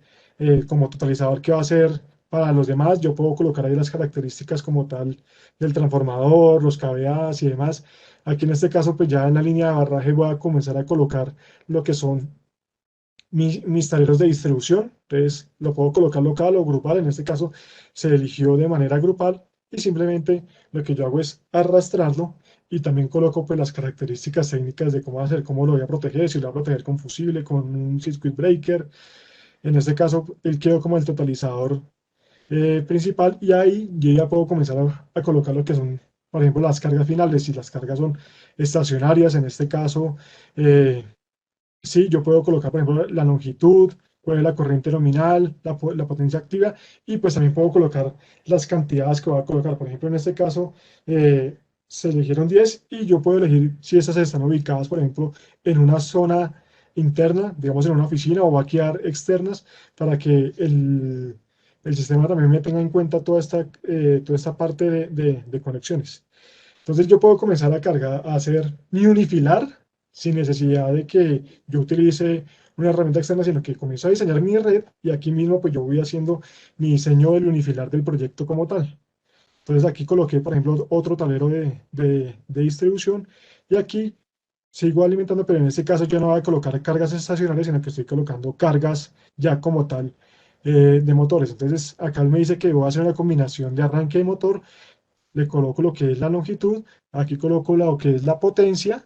como totalizador que va a ser para los demás, yo puedo colocar ahí las características como tal del transformador, los KVAs y demás. Aquí en este caso, pues ya en la línea de barraje voy a comenzar a colocar lo que son mis tableros de distribución. Entonces lo puedo colocar local o grupal. En este caso se eligió de manera grupal y simplemente lo que yo hago es arrastrarlo y también coloco pues las características técnicas de cómo hacer, cómo lo voy a proteger, si lo voy a proteger con fusible, con un circuit breaker. En este caso él quedó como el totalizador principal y ahí yo ya puedo comenzar a colocar lo que son, por ejemplo, las cargas finales. Si las cargas son estacionarias, en este caso, sí, yo puedo colocar, por ejemplo, la longitud, cuál es la corriente nominal, la potencia activa, y pues también puedo colocar las cantidades que voy a colocar. Por ejemplo, en este caso, se eligieron 10 y yo puedo elegir si estas están ubicadas, por ejemplo, en una zona interna, digamos en una oficina, o va a quedar externas para que el sistema también me tenga en cuenta toda esta parte de conexiones. Entonces yo puedo comenzar a cargar, a hacer mi unifilar sin necesidad de que yo utilice una herramienta externa, sino que comienzo a diseñar mi red y aquí mismo pues yo voy haciendo mi diseño del unifilar del proyecto como tal. Entonces aquí coloqué, por ejemplo, otro tablero de distribución y aquí sigo alimentando, pero en este caso yo no voy a colocar cargas estacionarias, sino que estoy colocando cargas ya como tal de motores. Entonces acá él me dice que voy a hacer una combinación de arranque de motor, le coloco lo que es la longitud, aquí coloco lo que es la potencia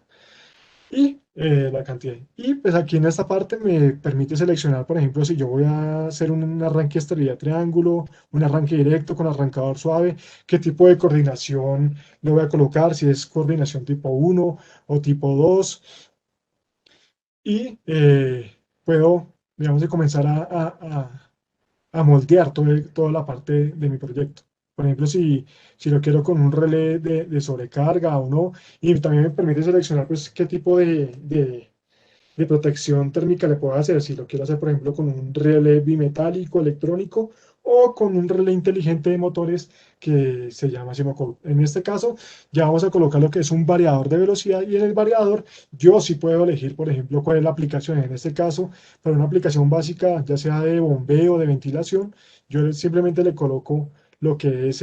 y la cantidad. Y pues aquí en esta parte me permite seleccionar, por ejemplo, si yo voy a hacer un arranque estabilidad triángulo, un arranque directo con arrancador suave, qué tipo de coordinación le voy a colocar, si es coordinación tipo 1 o tipo 2. Y puedo, digamos, de comenzar a moldear toda la parte de mi proyecto. Por ejemplo, si lo quiero con un relé de sobrecarga o no, y también me permite seleccionar pues qué tipo de protección térmica le puedo hacer, si lo quiero hacer, por ejemplo, con un relé bimetálico electrónico o con un relé inteligente de motores que se llama Simocode. En este caso, ya vamos a colocar lo que es un variador de velocidad y en el variador yo sí puedo elegir, por ejemplo, cuál es la aplicación. En este caso, para una aplicación básica, ya sea de bombeo, de ventilación, yo simplemente le coloco lo que es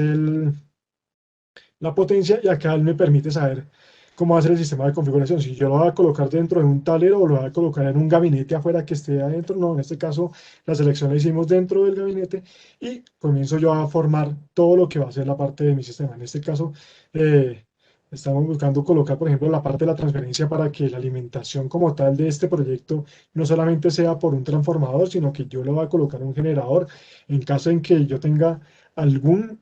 la potencia y acá él me permite saber cómo hacer el sistema de configuración. Si yo lo voy a colocar dentro de un tablero o lo voy a colocar en un gabinete afuera que esté adentro, no, en este caso la selección la hicimos dentro del gabinete y comienzo yo a formar todo lo que va a ser la parte de mi sistema. En este caso, estamos buscando colocar, por ejemplo, la parte de la transferencia para que la alimentación como tal de este proyecto no solamente sea por un transformador, sino que yo le voy a colocar un generador en caso en que yo tenga algún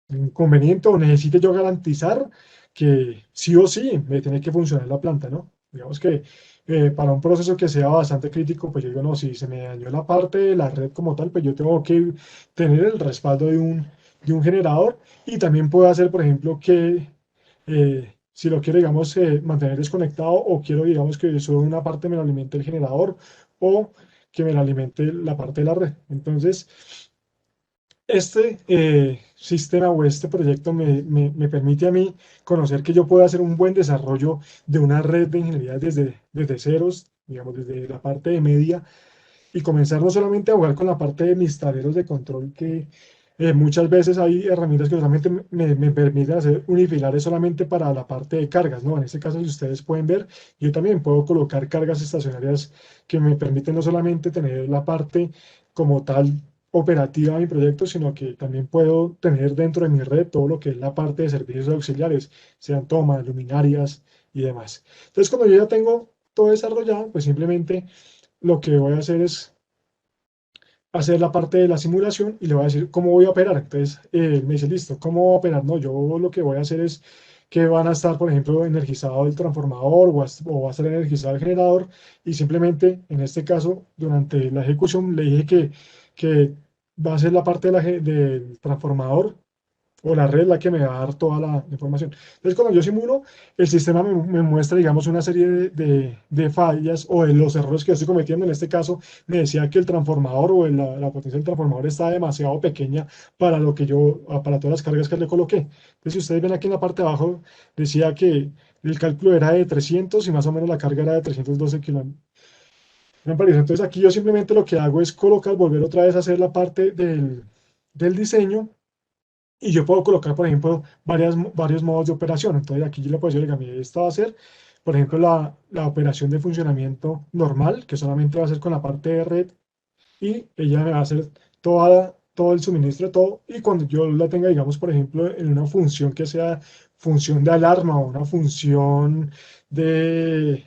inconveniente o necesite yo garantizar que sí o sí me tiene que funcionar la planta, ¿no? Digamos que para un proceso que sea bastante crítico, pues yo digo, no, si se me dañó la parte de la red como tal, pues yo tengo que tener el respaldo de un generador y también puedo hacer, por ejemplo, que si lo quiero, digamos, mantener desconectado o quiero, digamos, que solo una parte me lo alimente el generador o que me lo alimente la parte de la red. Entonces, este sistema o este proyecto me permite a mí conocer que yo puedo hacer un buen desarrollo de una red de ingeniería desde ceros, digamos, desde la parte de media, y comenzar no solamente a jugar con la parte de mis tableros de control, que muchas veces hay herramientas que solamente me permiten hacer unifilares solamente para la parte de cargas, ¿no? En este caso, si ustedes pueden ver, yo también puedo colocar cargas estacionarias que me permiten no solamente tener la parte como tal operativa de mi proyecto, sino que también puedo tener dentro de mi red todo lo que es la parte de servicios auxiliares, sean tomas, luminarias y demás. Entonces, cuando yo ya tengo todo desarrollado, pues simplemente lo que voy a hacer es hacer la parte de la simulación y le voy a decir cómo voy a operar. Entonces, él me dice, listo, ¿cómo voy a operar? No, yo lo que voy a hacer es que van a estar, por ejemplo, energizado el transformador o va a estar energizado el generador y simplemente, en este caso, durante la ejecución le dije que va a ser la parte de del transformador o la red la que me va a dar toda la información. Entonces, cuando yo simulo, el sistema me muestra, digamos, una serie de fallas o de los errores que yo estoy cometiendo. En este caso, me decía que el transformador o la potencia del transformador está demasiado pequeña para lo que para todas las cargas que le coloqué. Entonces, si ustedes ven aquí en la parte de abajo, decía que el cálculo era de 300 y más o menos la carga era de 312 kilómetros. Entonces, aquí yo simplemente lo que hago es colocar, volver otra vez a hacer la parte del diseño y yo puedo colocar, por ejemplo, varios modos de operación. Entonces aquí yo le puedo decir, oiga, mire, esta va a ser, por ejemplo, la operación de funcionamiento normal, que solamente va a ser con la parte de red, y ella me va a hacer todo el suministro, todo. Y cuando yo la tenga, digamos, por ejemplo, en una función que sea función de alarma o una función de,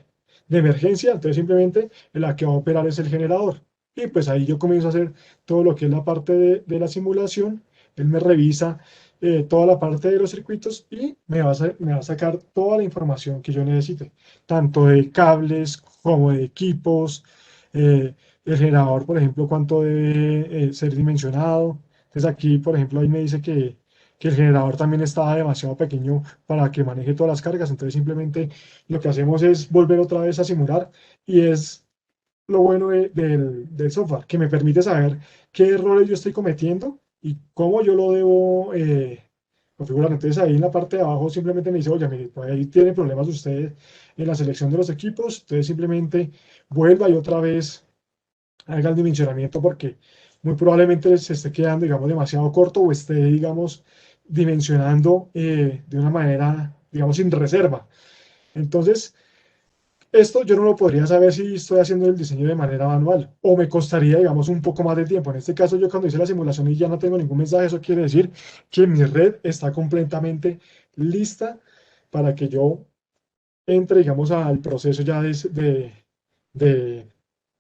de emergencia, entonces simplemente la que va a operar es el generador. Y pues ahí yo comienzo a hacer todo lo que es la parte de la simulación. Él me revisa toda la parte de los circuitos y me va a sacar toda la información que yo necesite, tanto de cables como de equipos. El generador, por ejemplo, cuánto debe ser dimensionado. Entonces aquí, por ejemplo, ahí me dice que el generador también está demasiado pequeño para que maneje todas las cargas. Entonces simplemente lo que hacemos es volver otra vez a simular y es lo bueno del software, que me permite saber qué errores yo estoy cometiendo y cómo yo lo debo configurar. Entonces ahí en la parte de abajo simplemente me dice, oye, mire, pues ahí tiene problemas usted en la selección de los equipos. Entonces simplemente vuelva y otra vez haga el dimensionamiento porque muy probablemente se esté quedando, digamos, demasiado corto o esté, digamos, dimensionando de una manera, digamos, sin reserva. Entonces, esto yo no lo podría saber si estoy haciendo el diseño de manera manual o me costaría, digamos, un poco más de tiempo. En este caso, yo cuando hice la simulación y ya no tengo ningún mensaje, eso quiere decir que mi red está completamente lista para que yo entre, digamos, al proceso ya de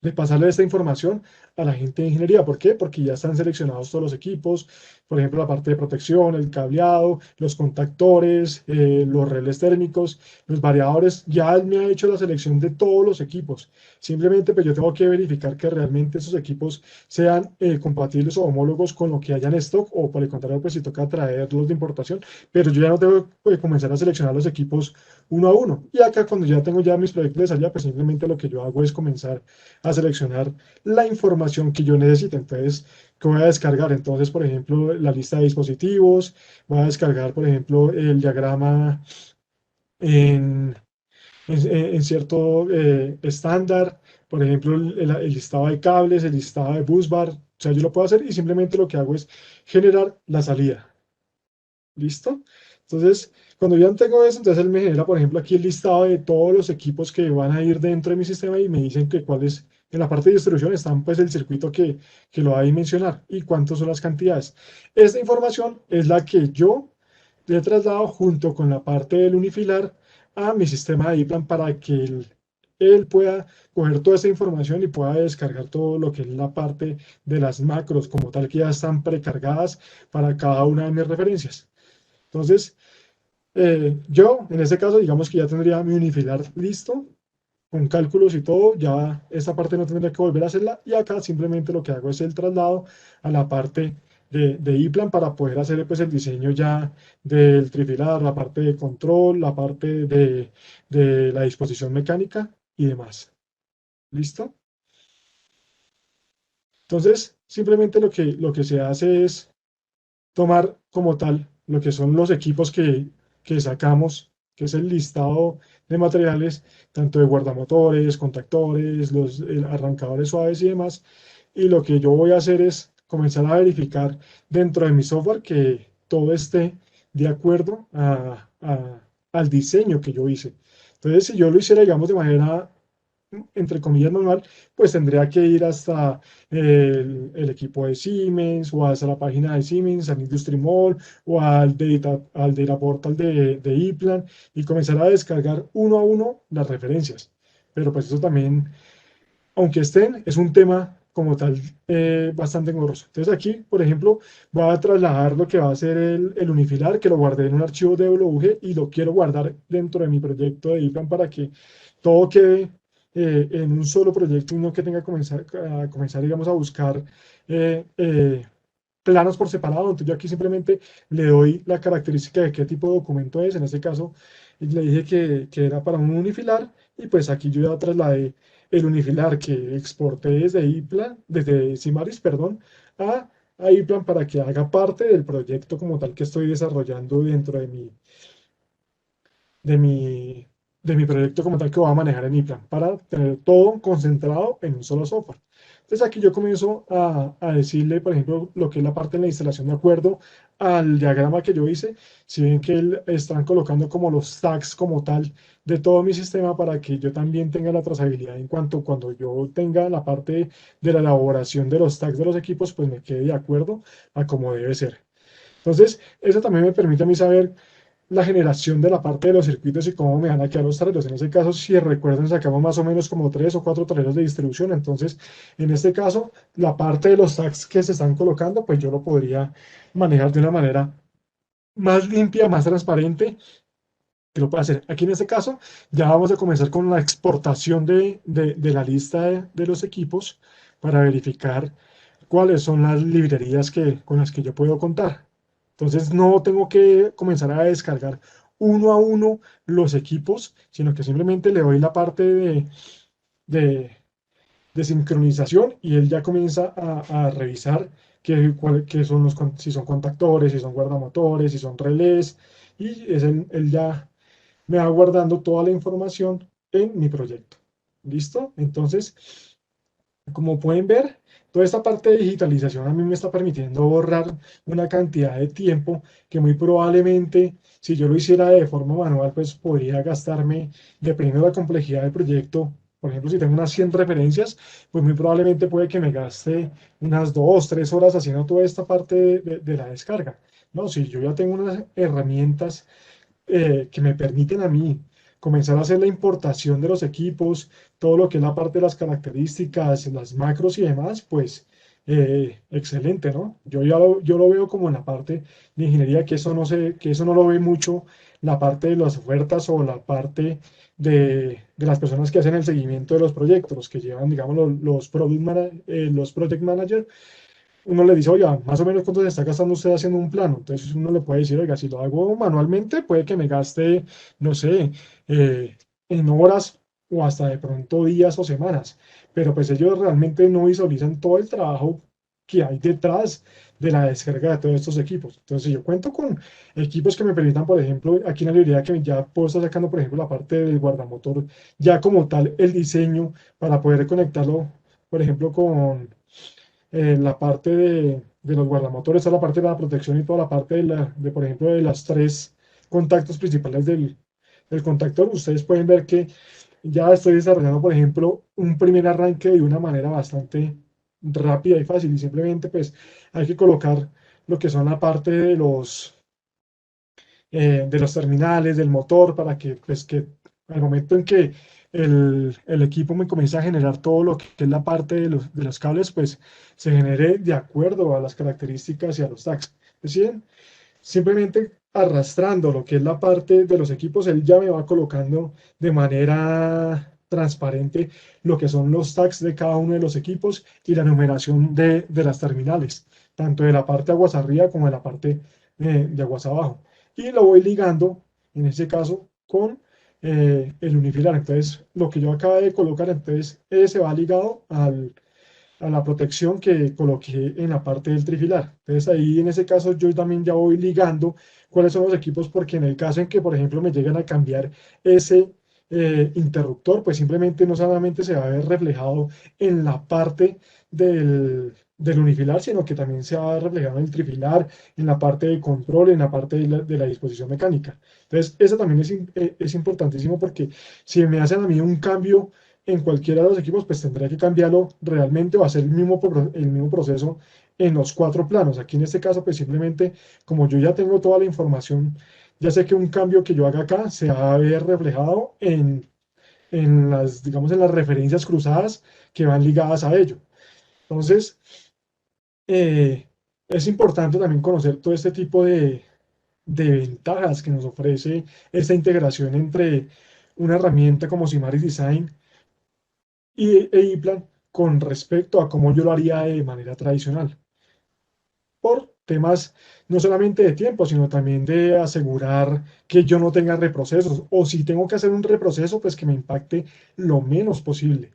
de pasarle esta información a la gente de ingeniería. ¿Por qué? Porque ya están seleccionados todos los equipos, por ejemplo, la parte de protección, el cableado, los contactores, los relés térmicos, los variadores. Ya él me ha hecho la selección de todos los equipos. Simplemente pues yo tengo que verificar que realmente esos equipos sean compatibles o homólogos con lo que haya en stock, o por el contrario, pues si toca traerlos de importación, pero yo ya no tengo que comenzar a seleccionar los equipos uno a uno. Y acá cuando ya tengo ya mis proyectos de salida, pues simplemente lo que yo hago es comenzar a seleccionar la información que yo necesite. Entonces, ¿qué voy a descargar? Entonces, por ejemplo, la lista de dispositivos, voy a descargar, por ejemplo, el diagrama en, en cierto estándar, por ejemplo, el listado de cables, el listado de busbar. O sea, yo lo puedo hacer y simplemente lo que hago es generar la salida. ¿Listo? Entonces, cuando ya tengo eso, entonces él me genera, por ejemplo, aquí el listado de todos los equipos que van a ir dentro de mi sistema y me dicen que cuáles, en la parte de distribución están pues el circuito que lo va a mencionar y cuántas son las cantidades. Esta información es la que yo le he trasladado junto con la parte del unifilar a mi sistema de iPlan para que él pueda coger toda esa información y pueda descargar todo lo que es la parte de las macros como tal que ya están precargadas para cada una de mis referencias. Entonces, yo en este caso, digamos que ya tendría mi unifilar listo, con cálculos y todo, ya esta parte no tendría que volver a hacerla, y acá simplemente lo que hago es el traslado a la parte de iPlan para poder hacer pues el diseño ya del trifilar, la parte de control, la parte de la disposición mecánica y demás. ¿Listo? Entonces, simplemente lo que se hace es tomar como tal lo que son los equipos que sacamos, que es el listado de materiales, tanto de guardamotores, contactores, los arrancadores suaves y demás. Y lo que yo voy a hacer es comenzar a verificar dentro de mi software que todo esté de acuerdo al diseño que yo hice. Entonces, si yo lo hiciera, digamos, de manera entre comillas manual, pues tendría que ir hasta el equipo de Siemens o hasta la página de Siemens, al Industry Mall o al data portal de iPlan y comenzar a descargar uno a uno las referencias. Pero pues eso también, aunque estén, es un tema como tal bastante engorroso. Entonces aquí, por ejemplo, voy a trasladar lo que va a ser el unifilar, que lo guardé en un archivo DWG y lo quiero guardar dentro de mi proyecto de iPlan para que todo quede en un solo proyecto y no que tenga que comenzar, digamos, a buscar eh, eh, planos por separado. Entonces yo aquí simplemente le doy la característica de qué tipo de documento es. En este caso le dije que era para un unifilar y pues aquí yo ya trasladé el unifilar que exporté desde iPlan, desde Simaris, perdón, a iPlan para que haga parte del proyecto como tal que estoy desarrollando dentro de mi, de mi proyecto como tal que voy a manejar en iPlan para tener todo concentrado en un solo software. Entonces aquí yo comienzo a decirle, por ejemplo, lo que es la parte de la instalación de acuerdo al diagrama que yo hice. Si ven que están colocando como los tags como tal de todo mi sistema para que yo también tenga la trazabilidad en cuanto cuando yo tenga la parte de la elaboración de los tags de los equipos, pues me quede de acuerdo a como debe ser. Entonces, eso también me permite a mí saber la generación de la parte de los circuitos y cómo me van a quedar los tableros. En ese caso, si recuerdan, sacamos más o menos como 3 o 4 tableros de distribución. Entonces, en este caso, la parte de los tags que se están colocando, pues yo lo podría manejar de una manera más limpia, más transparente, que lo puedo hacer. Aquí en este caso, ya vamos a comenzar con la exportación de la lista de los equipos para verificar cuáles son las librerías con las que yo puedo contar. Entonces no tengo que comenzar a descargar uno a uno los equipos, sino que simplemente le doy la parte de, de sincronización y él ya comienza a revisar qué son si son contactores, si son guardamotores, si son relés, y él ya me va guardando toda la información en mi proyecto. ¿Listo? Entonces, como pueden ver, toda esta parte de digitalización a mí me está permitiendo ahorrar una cantidad de tiempo que muy probablemente, si yo lo hiciera de forma manual, pues podría gastarme, dependiendo de la complejidad del proyecto. Por ejemplo, si tengo unas 100 referencias, pues muy probablemente puede que me gaste unas 2, 3 horas haciendo toda esta parte de la descarga. No, si yo ya tengo unas herramientas que me permiten a mí comenzar a hacer la importación de los equipos, todo lo que es la parte de las características, las macros y demás, pues excelente, ¿no? Yo lo veo como en la parte de ingeniería, que eso no lo ve mucho la parte de las ofertas o la parte de las personas que hacen el seguimiento de los proyectos, los que llevan, digamos, los project manager. Uno le dice, oiga, más o menos cuánto se está gastando usted haciendo un plano. Entonces uno le puede decir, oiga, si lo hago manualmente, puede que me gaste, no sé, en horas o hasta de pronto días o semanas. Pero pues ellos realmente no visualizan todo el trabajo que hay detrás de la descarga de todos estos equipos. Entonces yo cuento con equipos que me permitan, por ejemplo, aquí en la librería que ya puedo estar sacando, por ejemplo, la parte del guardamotor, ya como tal, el diseño para poder conectarlo, por ejemplo, con la parte de los guardamotores, toda la parte de la protección y toda la parte por ejemplo, de las tres contactos principales del contactor. Ustedes pueden ver que ya estoy desarrollando, por ejemplo, un primer arranque de una manera bastante rápida y fácil. Y simplemente, pues, hay que colocar lo que son la parte de los terminales, del motor, para que, pues, que al momento en que el equipo me comienza a generar todo lo que es la parte de los cables, pues se genere de acuerdo a las características y a los tags. Es decir, simplemente arrastrando lo que es la parte de los equipos, él ya me va colocando de manera transparente lo que son los tags de cada uno de los equipos y la numeración de las terminales, tanto de la parte aguas arriba como de la parte de aguas abajo. Y lo voy ligando, en este caso, con el unifilar. Entonces, lo que yo acabo de colocar, entonces, ese va ligado a la protección que coloqué en la parte del trifilar. Entonces ahí en ese caso yo también ya voy ligando cuáles son los equipos, porque en el caso en que, por ejemplo, me llegan a cambiar ese interruptor, pues simplemente no solamente se va a ver reflejado en la parte del unifilar, sino que también se va a ver reflejado en el trifilar, en la parte de control, en la parte de la disposición mecánica. Entonces, eso también es importantísimo, porque si me hacen a mí un cambio en cualquiera de los equipos, pues tendría que cambiarlo realmente o hacer el mismo proceso en los cuatro planos. Aquí en este caso, pues simplemente, como yo ya tengo toda la información, ya sé que un cambio que yo haga acá se va a ver reflejado digamos, en las referencias cruzadas que van ligadas a ello. Entonces, es importante también conocer todo este tipo de ventajas que nos ofrece esta integración entre una herramienta como Simaris Design e con respecto a cómo yo lo haría de manera tradicional, por temas no solamente de tiempo, sino también de asegurar que yo no tenga reprocesos, o si tengo que hacer un reproceso, pues que me impacte lo menos posible,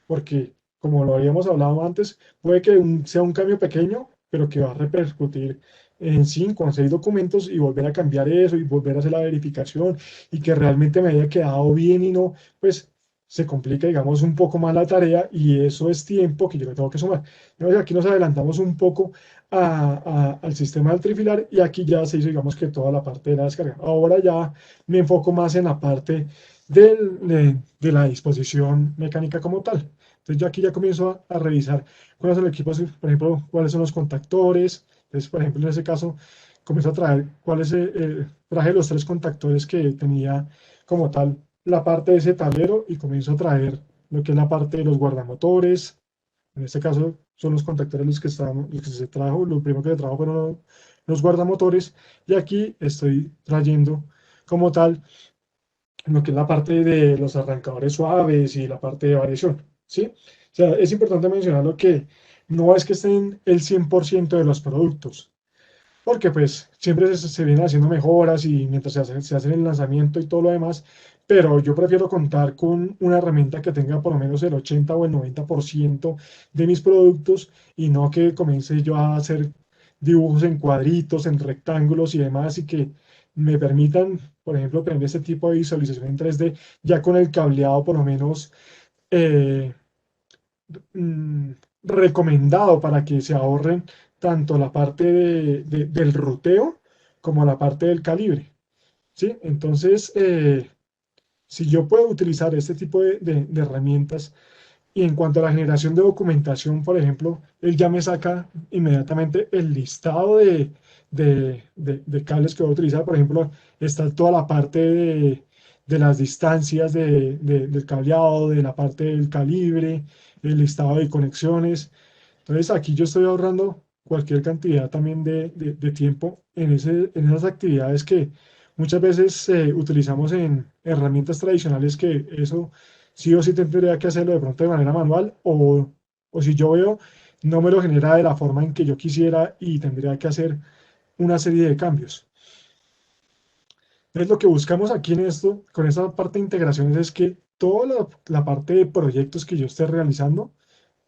porque como lo habíamos hablado antes, puede que sea un cambio pequeño, pero que va a repercutir en 5 o 6 documentos, y volver a cambiar eso y volver a hacer la verificación y que realmente me haya quedado bien y no, pues se complica, digamos, un poco más la tarea, y eso es tiempo que yo le tengo que sumar. Entonces, aquí nos adelantamos un poco al sistema del trifilar, y aquí ya se hizo, digamos, que toda la parte de la descarga. Ahora ya me enfoco más en la parte de la disposición mecánica como tal. Entonces yo aquí ya comienzo a revisar cuáles son los equipos, por ejemplo, cuáles son los contactores. Entonces, por ejemplo, en ese caso, comienzo a traer traje los tres contactores que tenía como tal la parte de ese tablero, y comienzo a traer lo que es la parte de los guardamotores. En este caso son los contactores los que se trajo. Lo primero que se trajo fueron los guardamotores, y aquí estoy trayendo como tal lo que es la parte de los arrancadores suaves y la parte de variación, ¿sí? O sea, es importante mencionarlo, que no es que estén el 100% de los productos, porque pues siempre se vienen haciendo mejoras y mientras se hace el lanzamiento y todo lo demás, pero yo prefiero contar con una herramienta que tenga por lo menos el 80 o el 90% de mis productos, y no que comience yo a hacer dibujos en cuadritos, en rectángulos y demás, y que me permitan, por ejemplo, tener este tipo de visualización en 3D ya con el cableado por lo menos eh, mm, recomendado, para que se ahorren tanto la parte del ruteo como la parte del calibre, ¿sí? Entonces, si yo puedo utilizar este tipo de herramientas, y en cuanto a la generación de documentación, por ejemplo, él ya me saca inmediatamente el listado de cables que voy a utilizar. Por ejemplo, está toda la parte de las distancias del cableado, de la parte del calibre, el listado de conexiones. Entonces aquí yo estoy ahorrando cualquier cantidad también de tiempo en esas actividades que muchas veces utilizamos en herramientas tradicionales, que eso sí o sí tendría que hacerlo de pronto de manera manual, o si yo veo no me lo genera de la forma en que yo quisiera y tendría que hacer una serie de cambios. Entonces lo que buscamos aquí en esto, con esta parte de integraciones, es que toda la parte de proyectos que yo esté realizando,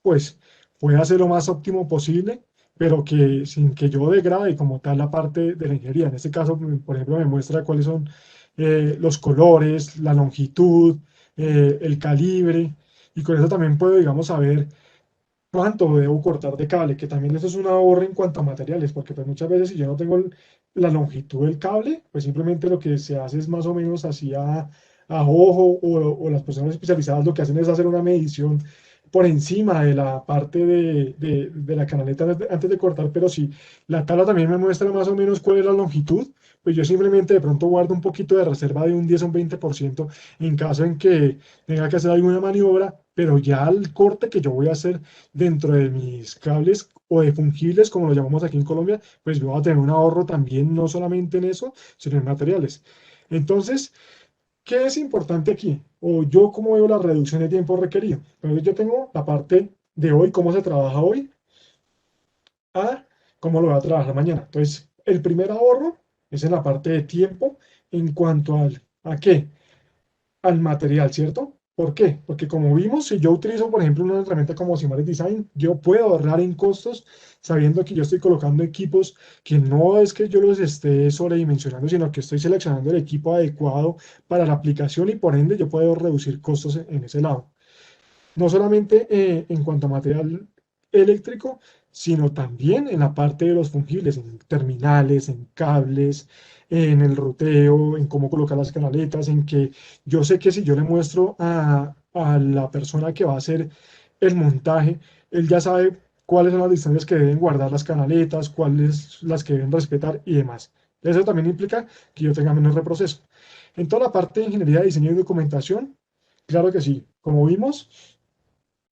pues pueda ser lo más óptimo posible, pero que sin que yo degrade como tal la parte de la ingeniería. En este caso, por ejemplo, me muestra cuáles son los colores, la longitud, el calibre, y con eso también puedo, digamos, saber cuánto debo cortar de cable, que también eso es un ahorro en cuanto a materiales, porque pues muchas veces si yo no tengo la longitud del cable, pues simplemente lo que se hace es más o menos así a ojo, o las personas especializadas lo que hacen es hacer una medición por encima de la parte de la canaleta antes de cortar, pero si la tabla también me muestra más o menos cuál es la longitud, pues yo simplemente de pronto guardo un poquito de reserva de un 10 o un 20% en caso en que tenga que hacer alguna maniobra, pero ya el corte que yo voy a hacer dentro de mis cables o de fungibles, como lo llamamos aquí en Colombia, pues yo voy a tener un ahorro también, no solamente en eso, sino en materiales. Entonces, ¿qué es importante aquí? O yo cómo veo la reducción de tiempo requerido. Entonces yo tengo la parte de hoy, cómo se trabaja hoy, a cómo lo voy a trabajar mañana. Entonces, el primer ahorro es en la parte de tiempo en cuanto ¿a qué? Al material, ¿cierto? ¿Por qué? Porque como vimos, si yo utilizo, por ejemplo, una herramienta como Simatic Design, yo puedo ahorrar en costos sabiendo que yo estoy colocando equipos que no es que yo los esté sobredimensionando, sino que estoy seleccionando el equipo adecuado para la aplicación, y por ende yo puedo reducir costos en ese lado. No solamente en cuanto a material eléctrico, sino también en la parte de los fungibles, en terminales, en cables, en el ruteo, en cómo colocar las canaletas, en que yo sé que si yo le muestro a la persona que va a hacer el montaje, él ya sabe cuáles son las distancias que deben guardar las canaletas, cuáles las que deben respetar y demás. Eso también implica que yo tenga menos reproceso. En toda la parte de ingeniería, diseño y documentación, claro que sí. Como vimos,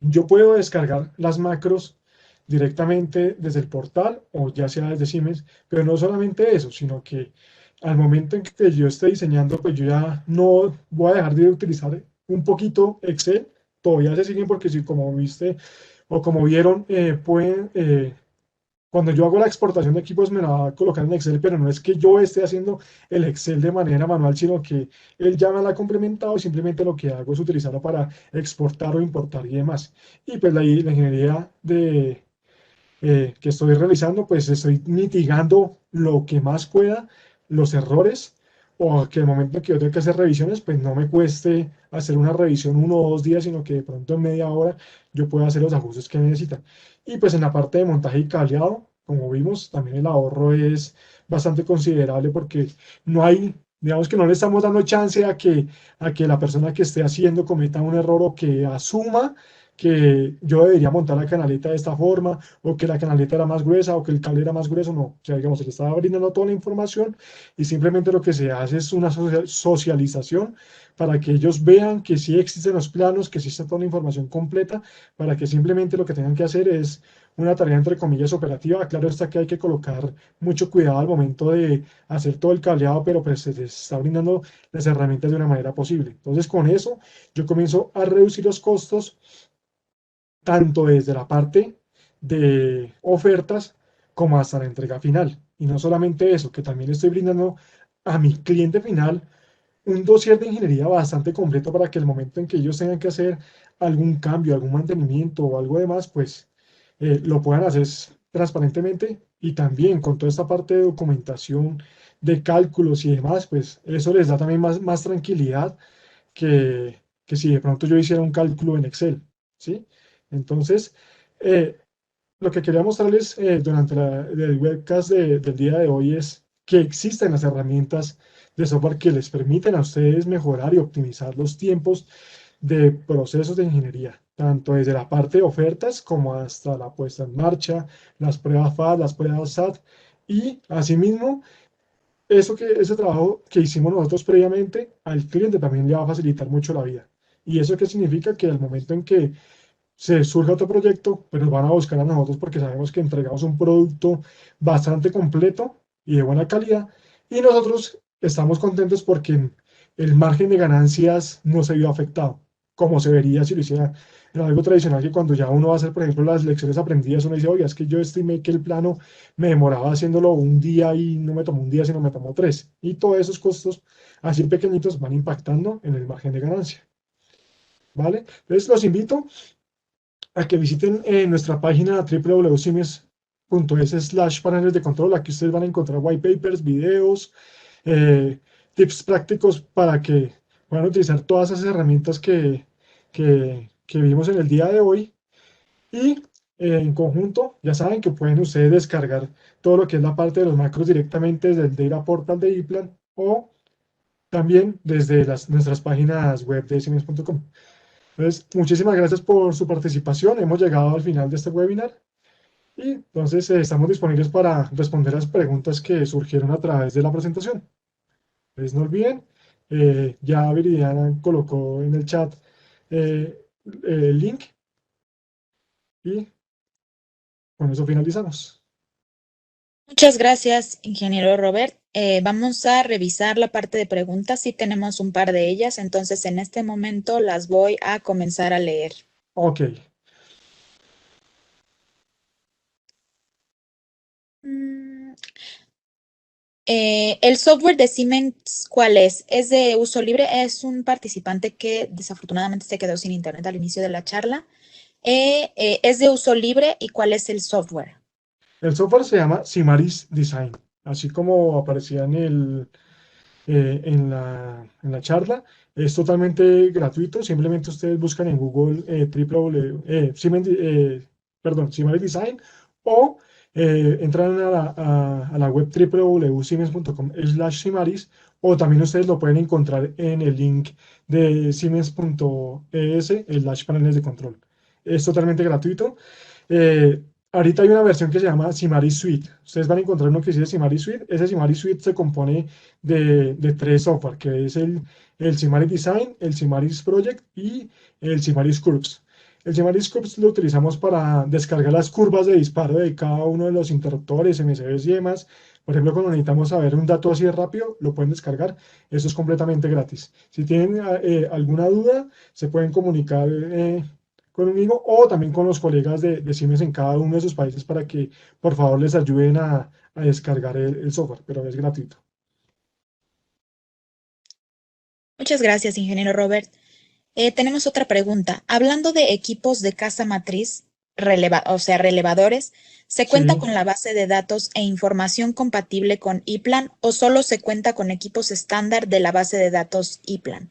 yo puedo descargar las macros directamente desde el portal o ya sea desde Siemens, pero no solamente eso, sino que al momento en que yo esté diseñando, pues yo ya no voy a dejar de utilizar un poquito Excel. Todavía se siguen, porque si como viste o como vieron, cuando yo hago la exportación de equipos me la va a colocar en Excel, pero no es que yo esté haciendo el Excel de manera manual, sino que él ya me la ha complementado, y simplemente lo que hago es utilizarlo para exportar o importar y demás. Y pues la ingeniería que estoy realizando, pues estoy mitigando lo que más pueda los errores, o que el momento en que yo tenga que hacer revisiones, pues no me cueste hacer una revisión 1 o 2 días, sino que de pronto en media hora yo pueda hacer los ajustes que necesita. Y pues en la parte de montaje y cableado, como vimos, también el ahorro es bastante considerable, porque no hay, digamos que no le estamos dando chance a que la persona que esté haciendo cometa un error, o que asuma que yo debería montar la canaleta de esta forma, o que la canaleta era más gruesa, o que el cable era más grueso. No, o sea, digamos, se le estaba brindando toda la información, y simplemente lo que se hace es una socialización para que ellos vean que sí existen los planos, que sí está toda la información completa, para que simplemente lo que tengan que hacer es una tarea entre comillas operativa. Claro está que hay que colocar mucho cuidado al momento de hacer todo el cableado, pero pues se les está brindando las herramientas de una manera posible. Entonces con eso yo comienzo a reducir los costos, tanto desde la parte de ofertas como hasta la entrega final. Y no solamente eso, que también estoy brindando a mi cliente final un dossier de ingeniería bastante completo, para que el momento en que ellos tengan que hacer algún cambio, algún mantenimiento o algo demás, pues lo puedan hacer transparentemente, y también con toda esta parte de documentación, de cálculos y demás, pues eso les da también más tranquilidad que si de pronto yo hiciera un cálculo en Excel, ¿sí? Entonces, eh, lo que quería mostrarles durante el webcast del día de hoy es que existen las herramientas de software que les permiten a ustedes mejorar y optimizar los tiempos de procesos de ingeniería, tanto desde la parte de ofertas como hasta la puesta en marcha, las pruebas FAT, las pruebas SAT, y asimismo ese trabajo que hicimos nosotros previamente, al cliente también le va a facilitar mucho la vida. ¿Y eso qué significa? Que al momento en que se surge otro proyecto, pues nos van a buscar a nosotros porque sabemos que entregamos un producto bastante completo y de buena calidad. Y nosotros estamos contentos porque el margen de ganancias no se vio afectado, como se vería si lo hiciera en algo tradicional, que cuando ya uno va a hacer, por ejemplo, las lecciones aprendidas, uno dice, oye, es que yo estimé que el plano me demoraba haciéndolo un día y no me tomó un día, sino me tomó tres. Y todos esos costos así pequeñitos van impactando en el margen de ganancia. ¿Vale? Entonces los invito a que visiten nuestra página www.siemens.es/paneles de control. Aquí ustedes van a encontrar white papers, videos, eh, tips prácticos para que puedan utilizar todas esas herramientas que vimos en el día de hoy. Y en conjunto, ya saben que pueden ustedes descargar todo lo que es la parte de los macros directamente desde el Data Portal de ePlan o también desde nuestras páginas web de siemens.com. Entonces, muchísimas gracias por su participación. Hemos llegado al final de este webinar y entonces estamos disponibles para responder las preguntas que surgieron a través de la presentación. Entonces, no olviden, ya Viridiana colocó en el chat el link y con eso finalizamos. Muchas gracias, ingeniero Robert. Vamos a revisar la parte de preguntas. Sí tenemos un par de ellas, entonces en este momento las voy a comenzar a leer. Ok. ¿El software de Siemens cuál es? ¿Es de uso libre? Es un participante que desafortunadamente se quedó sin internet al inicio de la charla. ¿Es de uso libre y cuál es el software? El software se llama Simaris Design, así como aparecía en la charla. Es totalmente gratuito, simplemente ustedes buscan en Google Simaris Design o entran a la web www.siemens.com/Simaris o también ustedes lo pueden encontrar en el link de siemens.es/paneles de control. Es totalmente gratuito. Eh, Ahorita hay una versión que se llama Simaris Suite. Ustedes van a encontrar uno que dice Simaris Suite. Ese Simaris Suite se compone de tres software, que es el Simaris Design, el Simaris Project y el Simaris Curves. El Simaris Curves lo utilizamos para descargar las curvas de disparo de cada uno de los interruptores, MCBs y demás. Por ejemplo, cuando necesitamos saber un dato así de rápido, lo pueden descargar. Eso es completamente gratis. Si tienen alguna duda, se pueden comunicar conmigo o también con los colegas de Siemens en cada uno de sus países para que por favor les ayuden a descargar el software, pero es gratuito. Muchas gracias, ingeniero Robert. Tenemos otra pregunta. Hablando de equipos de casa matriz, relevadores, ¿se cuenta Sí, con la base de datos e información compatible con ePlan o solo se cuenta con equipos estándar de la base de datos ePlan?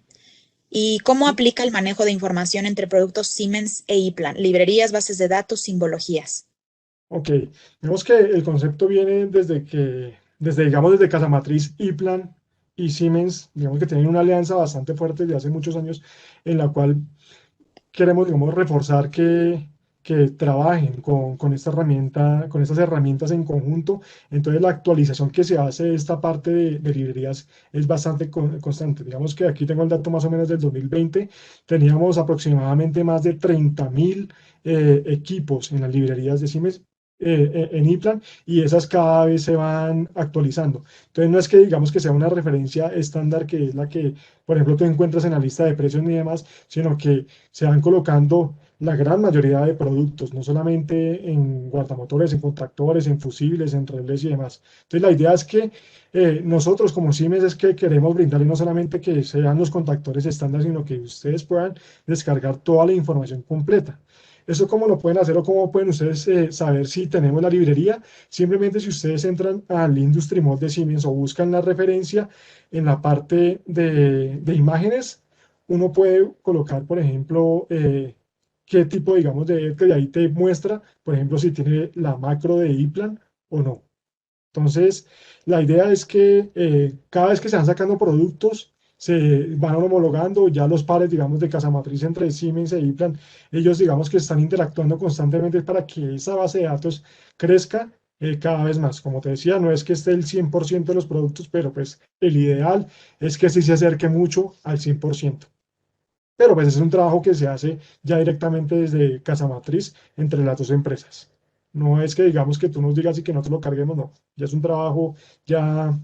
¿Y cómo aplica el manejo de información entre productos Siemens e ePlan? Librerías, bases de datos, simbologías. ok. Vemos que el concepto viene digamos, desde Casamatriz, Iplan y Siemens, digamos que tienen una alianza bastante fuerte desde hace muchos años en la cual queremos, digamos, reforzar que trabajen con esta herramienta, con estas herramientas en conjunto. Entonces, la actualización que se hace de esta parte de librerías es bastante constante. Digamos que aquí tengo el dato más o menos del 2020. Teníamos aproximadamente más de 30.000 equipos en las librerías de Siemens. En iPlan y esas cada vez se van actualizando. Entonces no es que digamos que sea una referencia estándar que es la que, por ejemplo, tú encuentras en la lista de precios ni demás, sino que se van colocando la gran mayoría de productos, no solamente en guardamotores, en contractores, en fusibles, en relés y demás. Entonces, la idea es que nosotros como Siemens es que queremos brindarles no solamente que sean los contactores estándar, sino que ustedes puedan descargar toda la información completa. ¿Eso cómo lo pueden hacer o cómo pueden ustedes saber si tenemos la librería? Simplemente si ustedes entran al Industry Mode de Siemens o buscan la referencia en la parte de imágenes, uno puede colocar, por ejemplo, qué tipo, digamos, de ahí te muestra, por ejemplo, si tiene la macro de iPlan o no. Entonces, la idea es que cada vez que se van sacando productos, se van homologando ya los pares, digamos, de casa matriz entre Siemens e iPlan. Ellos, digamos, que están interactuando constantemente para que esa base de datos crezca cada vez más. Como te decía, no es que esté el 100% de los productos, pero pues el ideal es que sí se acerque mucho al 100%. Pero pues es un trabajo que se hace ya directamente desde Casa Matriz entre las dos empresas. No es que digamos que tú nos digas y que nosotros lo carguemos, no. Ya es un trabajo ya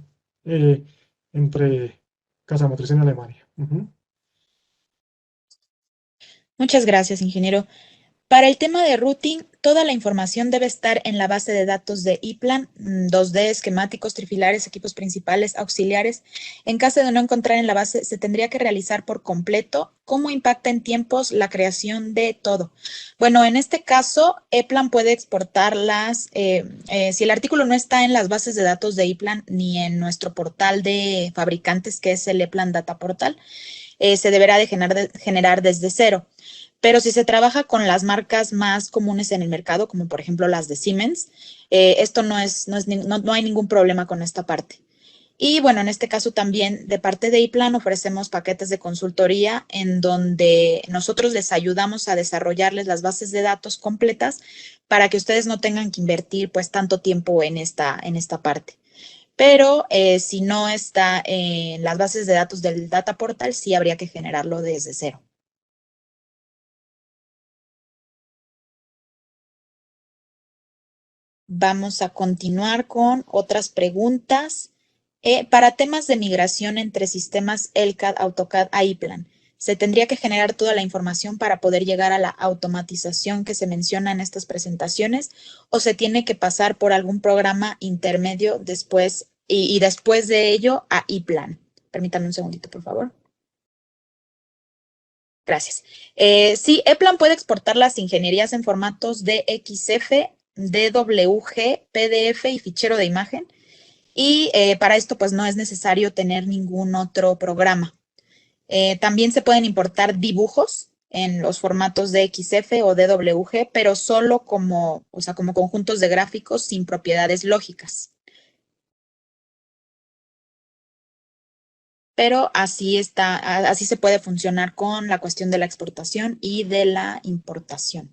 eh, entre Casa Matriz en Alemania. Ujú. Muchas gracias, ingeniero. Para el tema de routing, toda la información debe estar en la base de datos de ePlan, 2D, esquemáticos, trifilares, equipos principales, auxiliares. En caso de no encontrar en la base, se tendría que realizar por completo. ¿Cómo impacta en tiempos la creación de todo? Bueno, en este caso, ePlan puede exportarlas. Si el artículo no está en las bases de datos de ePlan ni en nuestro portal de fabricantes, que es el ePlan Data Portal, se deberá de generar desde cero. Pero si se trabaja con las marcas más comunes en el mercado, como por ejemplo las de Siemens, esto no hay ningún problema con esta parte. Y bueno, en este caso también de parte de iPlan ofrecemos paquetes de consultoría en donde nosotros les ayudamos a desarrollarles las bases de datos completas para que ustedes no tengan que invertir pues tanto tiempo en esta parte. Pero si no está en las bases de datos del Data Portal, sí habría que generarlo desde cero. Vamos a continuar con otras preguntas. Para temas de migración entre sistemas ELCAD, AutoCAD a iPlan, ¿se tendría que generar toda la información para poder llegar a la automatización que se menciona en estas presentaciones o se tiene que pasar por algún programa intermedio después y después de ello a iPlan? Permítame un segundito, por favor. Gracias. Sí, ePlan puede exportar las ingenierías en formatos DXF, DWG, PDF y fichero de imagen. Y para esto, pues no es necesario tener ningún otro programa. También se pueden importar dibujos en los formatos DXF o DWG, pero solo como, o sea, como conjuntos de gráficos sin propiedades lógicas. Pero así está, así se puede funcionar con la cuestión de la exportación y de la importación.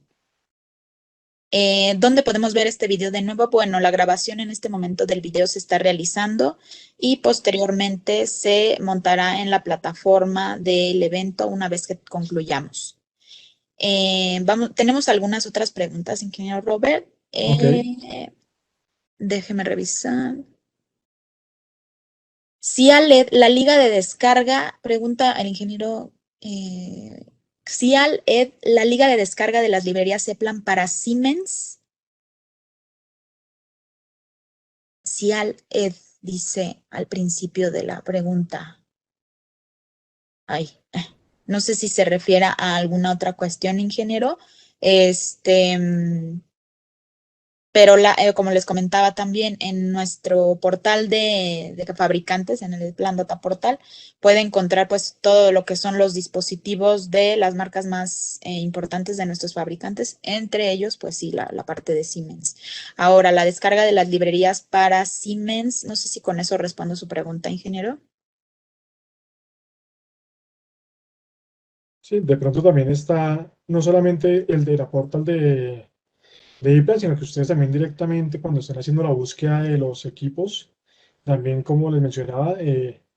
¿Dónde podemos ver este video de nuevo? Bueno, la grabación en este momento del video se está realizando y posteriormente se montará en la plataforma del evento una vez que concluyamos. Tenemos algunas otras preguntas, ingeniero Robert. Ok. Déjeme revisar. CIALED, la liga de descarga, pregunta al ingeniero CIALED, la liga de descarga de las librerías EPLAN para Siemens. CIALED dice al principio de la pregunta. Ay, no sé si se refiere a alguna otra cuestión, ingeniero. Este, pero como les comentaba también, en nuestro portal de fabricantes, en el Plan Data Portal, puede encontrar pues todo lo que son los dispositivos de las marcas más importantes de nuestros fabricantes, entre ellos pues sí, la parte de Siemens. Ahora, la descarga de las librerías para Siemens, no sé si con eso respondo su pregunta, ingeniero. Sí, de pronto también está no solamente el de la portal de iPlan, sino que ustedes también directamente cuando estén haciendo la búsqueda de los equipos, también como les mencionaba,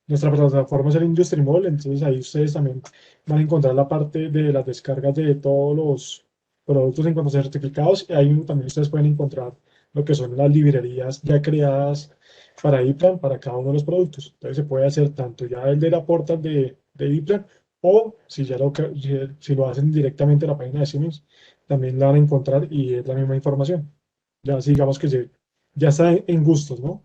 nuestra plataforma es el Industry Mall, entonces ahí ustedes también van a encontrar la parte de las descargas de todos los productos en cuanto a certificados, y ahí también ustedes pueden encontrar lo que son las librerías ya creadas para iPlan, para cada uno de los productos. Entonces se puede hacer tanto ya el de la portal de iPlan, o si ya si lo hacen directamente en la página de Siemens, también la van a encontrar y es la misma información. Ya así digamos que ya está en gustos, ¿no?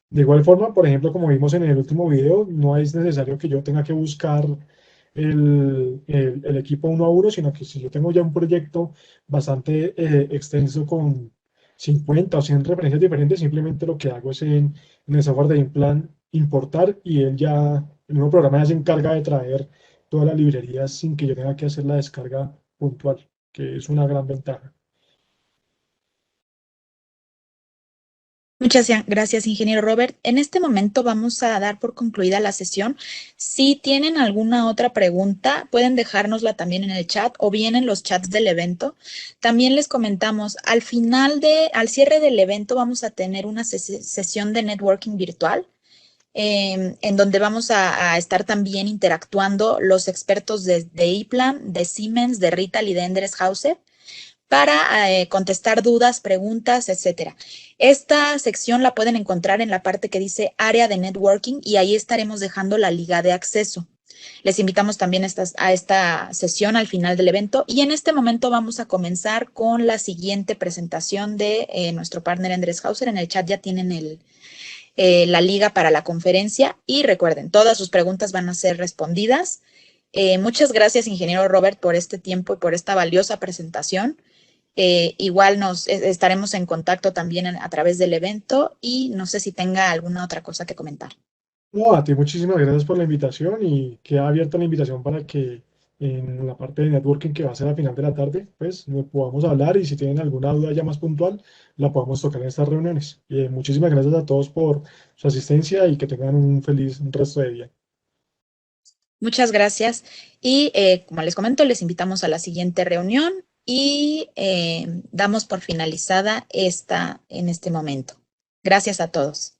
De igual forma, por ejemplo, como vimos en el último video, no es necesario que yo tenga que buscar el equipo uno a uno, sino que si yo tengo ya un proyecto bastante extenso con 50 o 100 referencias diferentes, simplemente lo que hago es en el software de Implan importar y él ya, el mismo programa ya se encarga de traer todas las librerías sin que yo tenga que hacer la descarga puntual, que es una gran ventaja. Muchas gracias, ingeniero Robert. En este momento vamos a dar por concluida la sesión. Si tienen alguna otra pregunta, pueden dejárnosla también en el chat o bien en los chats del evento. También les comentamos, al cierre del evento vamos a tener una sesión de networking virtual, en donde vamos a estar también interactuando los expertos de ePlan, de Siemens, de Rital y de Endress-Hauser, para contestar dudas, preguntas, etcétera. Esta sección la pueden encontrar en la parte que dice área de networking y ahí estaremos dejando la liga de acceso. Les invitamos también a esta sesión al final del evento y en este momento vamos a comenzar con la siguiente presentación de nuestro partner Endress-Hauser. En el chat ya tienen la liga para la conferencia y recuerden, todas sus preguntas van a ser respondidas. Muchas gracias, ingeniero Robert, por este tiempo y por esta valiosa presentación. Igual estaremos en contacto también a través del evento y no sé si tenga alguna otra cosa que comentar. No, a ti muchísimas gracias por la invitación y queda abierta la invitación para que en la parte de networking que va a ser a final de la tarde, pues nos podamos hablar y si tienen alguna duda ya más puntual, la podamos tocar en estas reuniones. Muchísimas gracias a todos por su asistencia y que tengan un feliz resto de día. Muchas gracias y como les comento, les invitamos a la siguiente reunión y damos por finalizada esta en este momento. Gracias a todos.